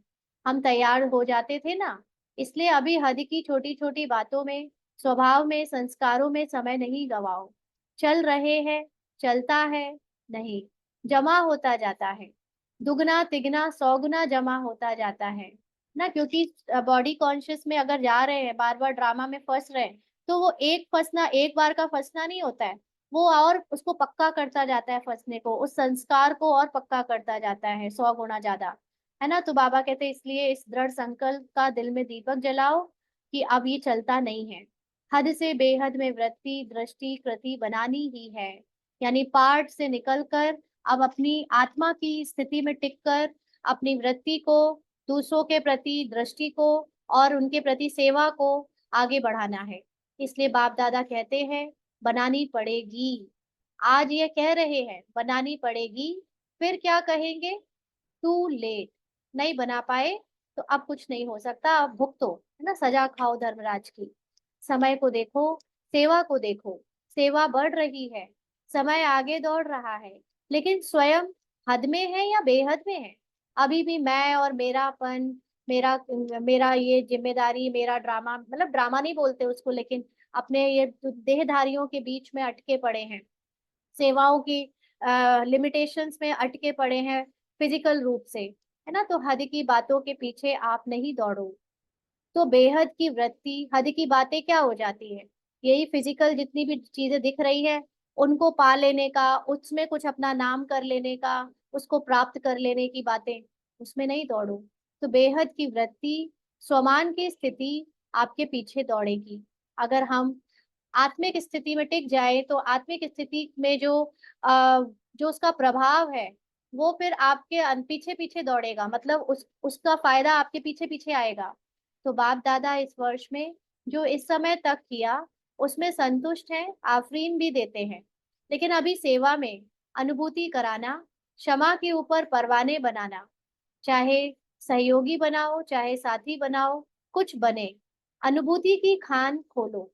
हम तैयार हो जाते थे ना। इसलिए अभी हद की छोटी छोटी बातों में, स्वभाव में, संस्कारों में समय नहीं गवाओ। चल रहे हैं, चलता है, नहीं, जमा होता जाता है, दुगना तिगना सौगुना जमा होता जाता है ना। क्योंकि बॉडी कॉन्शियस में अगर जा रहे हैं, बार बार ड्रामा में फंस रहे हैं, तो वो एक फंसना, एक बार का फंसना नहीं होता है, वो और उसको पक्का करता जाता है, फंसने को, उस संस्कार को और पक्का करता जाता है 100 गुना ज्यादा, है ना। तो बाबा कहते हैं इसलिए इस दृढ़ संकल्प का दिल में दीपक जलाओ कि अब ये चलता नहीं है। हद से बेहद में वृत्ति दृष्टि कृति बनानी ही है। यानी पार्ट से निकलकर अब अपनी आत्मा की स्थिति में टिककर अपनी वृत्ति को, दूसरों के प्रति दृष्टि को और उनके प्रति सेवा को आगे बढ़ाना है। इसलिए बाप दादा कहते हैं बनानी पड़ेगी। आज ये कह रहे हैं बनानी पड़ेगी, फिर क्या कहेंगे? Too late. नहीं बना पाए तो अब कुछ नहीं हो सकता, अब भुगतो, है ना, सजा खाओ धर्मराज की। समय को देखो, सेवा को देखो, सेवा बढ़ रही है, समय आगे दौड़ रहा है, लेकिन स्वयं हद में है या बेहद में है। अभी भी मैं और मेरापन, मेरा मेरा ये जिम्मेदारी, मेरा ड्रामा, मतलब ड्रामा नहीं बोलते उसको, लेकिन अपने ये देहधारियों के बीच में अटके पड़े हैं, सेवाओं की लिमिटेशंस में अटके पड़े हैं फिजिकल रूप से, है ना। तो हद की बातों के पीछे आप नहीं दौड़ो। तो बेहद की वृत्ति, हद की बातें क्या हो जाती है, यही फिजिकल जितनी भी चीजें दिख रही है उनको पा लेने का, उसमें कुछ अपना नाम कर लेने का, उसको प्राप्त कर लेने की बातें, उसमें नहीं दौड़ो। तो बेहद की वृत्ति, स्वमान की स्थिति आपके पीछे दौड़ेगी। अगर हम आत्मिक स्थिति में टिक जाए तो आत्मिक स्थिति में जो उसका प्रभाव है वो फिर आपके पीछे पीछे दौड़ेगा, मतलब उसका फायदा आपके पीछे पीछे आएगा। तो बाप दादा इस वर्ष में जो इस समय तक किया उसमें संतुष्ट हैं, आफरीन भी देते हैं, लेकिन अभी सेवा में अनुभूति कराना, क्षमा के ऊपर परवाने बनाना, चाहे सहयोगी बनाओ चाहे साथी बनाओ, कुछ बने, अनुभूति की खान खोलो,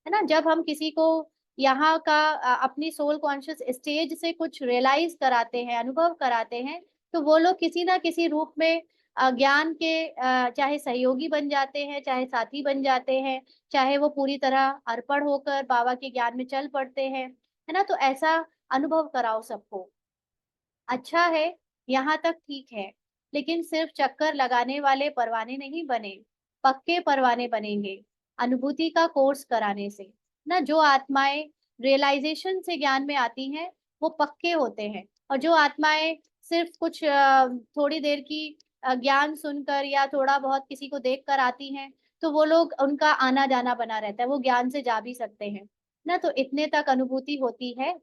है ना। जब हम किसी को यहाँ का अपनी सोल कॉन्शियस स्टेज से कुछ रियलाइज कराते हैं, अनुभव कराते हैं, तो वो लोग किसी ना किसी रूप में ज्ञान के चाहे सहयोगी बन जाते हैं, चाहे साथी बन जाते हैं, चाहे वो पूरी तरह अर्पण होकर बाबा के ज्ञान में चल पड़ते हैं, है ना। तो ऐसा अनुभव कराओ सबको। अच्छा है, यहाँ तक ठीक है, लेकिन सिर्फ चक्कर लगाने वाले परवाने नहीं बने, पक्के परवाने बनेंगे अनुभूति का कोर्स कराने से। ना जो आत्माएं रियलाइजेशन से ज्ञान में आती हैं वो पक्के होते हैं, और जो आत्माएं सिर्फ कुछ थोड़ी देर की ज्ञान सुनकर या थोड़ा बहुत किसी को देख कर आती हैं, तो वो लोग, उनका आना जाना बना रहता है, वो ज्ञान से जा भी सकते हैं ना। तो इतने तक अनुभूति होती है,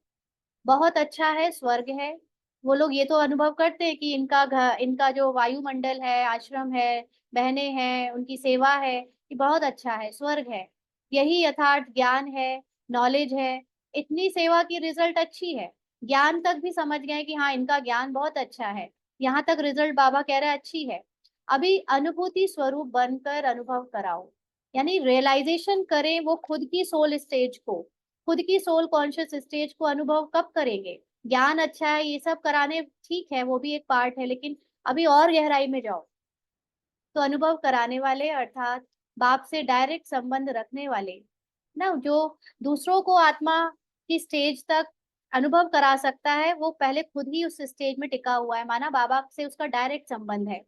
बहुत अच्छा है, स्वर्ग है। वो लोग ये तो अनुभव करते हैं कि इनका घर, इनका जो वायुमंडल है, आश्रम है, बहनें हैं, उनकी सेवा है, ये बहुत अच्छा है, स्वर्ग है। यही यथार्थ ज्ञान है, नॉलेज है। इतनी सेवा की रिजल्ट अच्छी है, ज्ञान तक भी समझ गए कि हाँ इनका ज्ञान बहुत अच्छा है, यहाँ तक रिजल्ट बाबा कह रहे हैं अच्छी है। अभी अनुभूति स्वरूप बनकर अनुभव कराओ, यानी रियलाइजेशन करें वो खुद की सोल स्टेज को, खुद की सोल कॉन्शियस स्टेज को अनुभव कब करेंगे। ज्ञान अच्छा है, ये सब कराने ठीक है, वो भी एक पार्ट है, लेकिन अभी और गहराई में जाओ। तो अनुभव कराने वाले अर्थात बाप से डायरेक्ट संबंध रखने वाले, ना, जो दूसरों को आत्मा की स्टेज तक अनुभव करा सकता है, वो पहले खुद ही उस स्टेज में टिका हुआ है, माना बाबा से उसका डायरेक्ट संबंध है।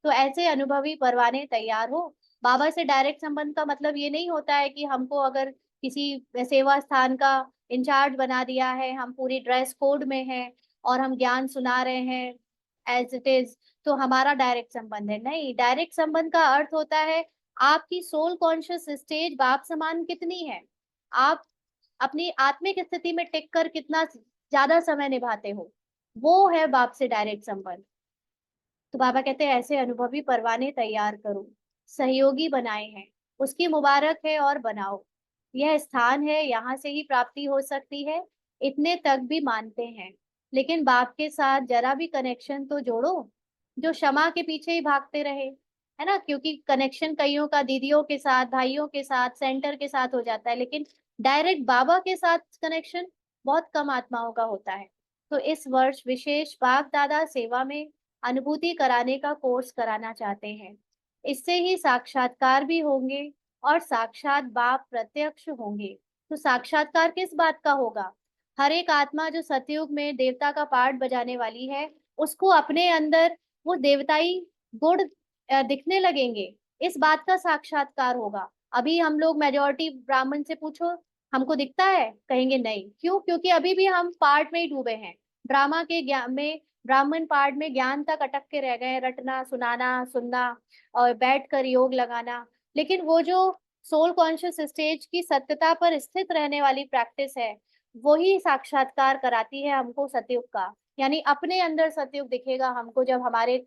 तो ऐसे अनुभवी परवाने तैयार हो। बाबा से डायरेक्ट संबंध का मतलब ये नहीं होता है कि हमको अगर किसी सेवा स्थान का इंचार्ज बना दिया है, हम पूरी ड्रेस कोड में हैं और हम ज्ञान सुना रहे हैं एज इट इज, तो हमारा डायरेक्ट संबंध है। नहीं, डायरेक्ट संबंध का अर्थ होता है आपकी सोल कॉन्शियस स्टेज बाप समान कितनी है, आप अपनी आत्मिक स्थिति में टिक कर कितना ज्यादा समय निभाते हो, वो है बाप से डायरेक्ट संबंध। तो बाबा कहते हैं ऐसे अनुभवी परवाने तैयार करो, सहयोगी बनाए हैं, उसकी मुबारक है और बनाओ। यह स्थान है, यहाँ से ही प्राप्ति हो सकती है, इतने तक भी मानते हैं, लेकिन बाप के साथ जरा भी कनेक्शन तो जोड़ो, जो क्षमा के पीछे ही भागते रहे, है ना। क्योंकि कनेक्शन कईयों का दीदियों के साथ, भाइयों के साथ, सेंटर के साथ हो जाता है, लेकिन डायरेक्ट बाबा के साथ कनेक्शन बहुत कम आत्माओं का होता है। तो इस वर्ष विशेष बाप दादा सेवा में अनुभूति कराने का कोर्स कराना चाहते हैं। इससे ही साक्षात्कार भी होंगे और साक्षात बाप प्रत्यक्ष होंगे। तो साक्षात्कार किस बात का होगा, हर एक आत्मा जो सतयुग में देवता का पार्ट बजाने वाली है, उसको अपने अंदर वो देवताई गुण दिखने लगेंगे, इस बात का साक्षात्कार होगा। अभी हम लोग मेजोरिटी ब्राह्मण से पूछो, हमको दिखता है, कहेंगे नहीं। क्यों? क्योंकि अभी भी हम पार्ट में ही डूबे हैं, ड्रामा के ज्ञान में, ब्राह्मण पार्ट में ज्ञान तक अटक के रह गए, रटना सुनाना सुनना और बैठ कर योग लगाना। लेकिन वो जो सोल कॉन्शियस स्टेज की सत्यता पर स्थित रहने वाली प्रैक्टिस है, वही साक्षात्कार कराती है हमको सतयुग का। यानी अपने अंदर सतयुग दिखेगा हमको जब हमारे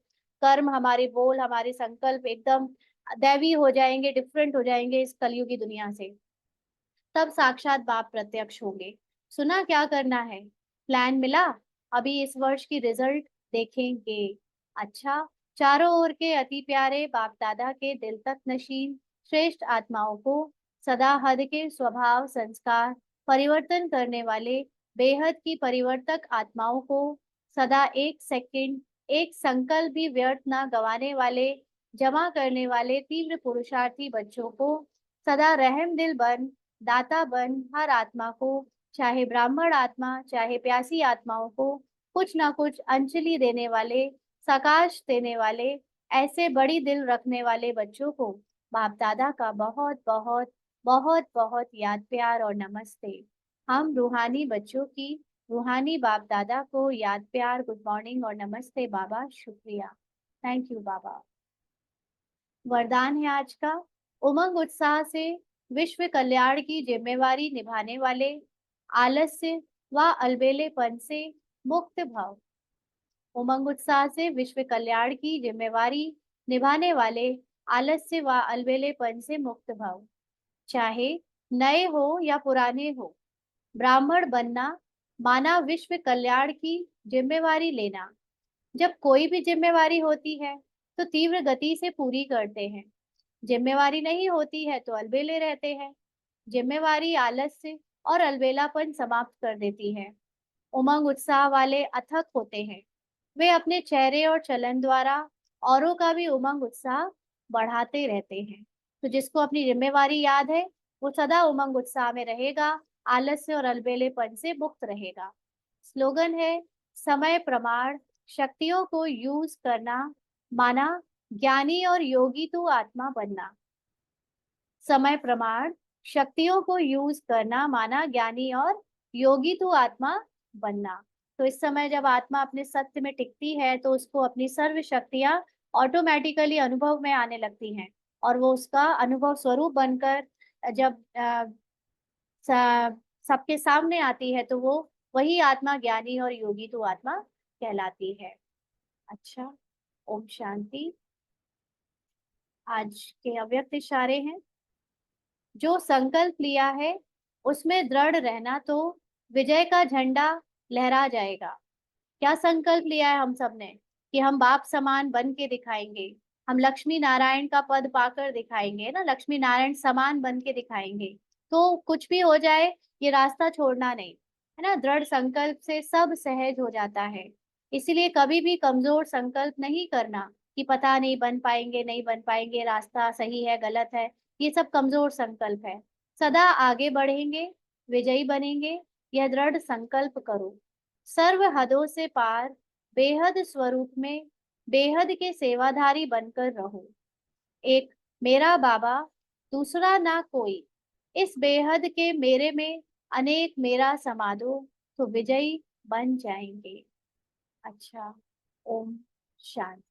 कर्म, हमारे बोल, हमारे संकल्प एकदम दैवी हो जाएंगे, डिफरेंट हो जाएंगे इस कलयुगी दुनिया से, तब साक्षात बाप प्रत्यक्ष होंगे। सुना क्या करना है, प्लान मिला, अभी इस वर्ष की रिजल्ट देखेंगे। अच्छा, चारों ओर के अति प्यारे बाप दादा के दिल तक नशीन श्रेष्ठ आत्माओं को सदा हद के स्वभाव संस्कार परिवर्तन करने वाले बेहद की परिवर्तक आत्माओं को, सदा एक सेकंड एक संकल्प भी व्यर्थ ना गवाने वाले, जमा करने वाले तीव्र पुरुषार्थी बच्चों को, सदा रहम दिल बन, दाता बन हर आत्मा को, चाहे ब्राह्मण आत्मा चाहे प्यासी आत्माओं को कुछ ना कुछ अंजलि देने वाले, सकाश देने वाले, ऐसे बड़ी दिल रखने वाले बच्चों को बाप दादा का बहुत बहुत बहुत बहुत याद प्यार और नमस्ते। हम रूहानी बच्चों की रूहानी बाप दादा को याद प्यार, गुड मॉर्निंग और नमस्ते बाबा, शुक्रिया, थैंक यू बाबा। वरदान है आज का, उमंग उत्साह से विश्व कल्याण की जिम्मेवारी निभाने वाले, आलस्य व अलबेलेपन से मुक्त भव। उमंग उत्साह से विश्व कल्याण की जिम्मेवारी निभाने वाले, आलस्य व अलबेलेपन से मुक्त भव। चाहे नए हो या पुराने हो, ब्राह्मण बनना माना विश्व कल्याण की जिम्मेवारी लेना। जब कोई भी जिम्मेवारी होती है तो तीव्र गति से पूरी करते हैं, जिम्मेवारी नहीं होती है तो अलबेले रहते हैं। जिम्मेवारी आलस्य और अलबेलापन समाप्त कर देती है। उमंग उत्साह वाले अथक होते हैं, वे अपने चेहरे और चलन द्वारा औरों का भी उमंग उत्साह बढ़ाते रहते हैं। तो जिसको अपनी जिम्मेवारी याद है वो सदा उमंग उत्साह में रहेगा, आलस्य और अलबेलेपन से मुक्त रहेगा। स्लोगन है, समय प्रमाण शक्तियों को यूज करना माना ज्ञानी और योगी तो आत्मा बनना। समय प्रमाण शक्तियों को यूज करना माना ज्ञानी और योगी तो आत्मा बनना। तो इस समय जब आत्मा अपने सत्य में टिकती है तो उसको अपनी सर्व शक्तियां ऑटोमेटिकली अनुभव में आने लगती हैं, और वो उसका अनुभव स्वरूप बनकर जब सबके सामने आती है तो वो वही आत्मा ज्ञानी और योगी तो आत्मा कहलाती है। अच्छा, ओम शांति। आज के अव्यक्त इशारे हैं, जो संकल्प लिया है उसमें दृढ़ रहना तो विजय का झंडा लहरा जाएगा। क्या संकल्प लिया है हम सब ने कि हम बाप समान बन के दिखाएंगे, हम लक्ष्मी नारायण का पद पाकर दिखाएंगे ना, लक्ष्मी नारायण समान बन के दिखाएंगे। तो कुछ भी हो जाए ये रास्ता छोड़ना नहीं, है ना। दृढ़ संकल्प से सब सहज हो जाता है। इसीलिए कभी भी कमजोर संकल्प नहीं करना कि पता नहीं बन पाएंगे नहीं बन पाएंगे, रास्ता सही है गलत है, ये सब कमजोर संकल्प है। सदा आगे बढ़ेंगे, विजयी बनेंगे, यह दृढ़ संकल्प करो। सर्व हदों से पार बेहद स्वरूप में बेहद के सेवाधारी बनकर रहो। एक मेरा बाबा, दूसरा ना कोई, इस बेहद के मेरे में अनेक मेरा समा दो तो विजयी बन जाएंगे। अच्छा, ओम शांति।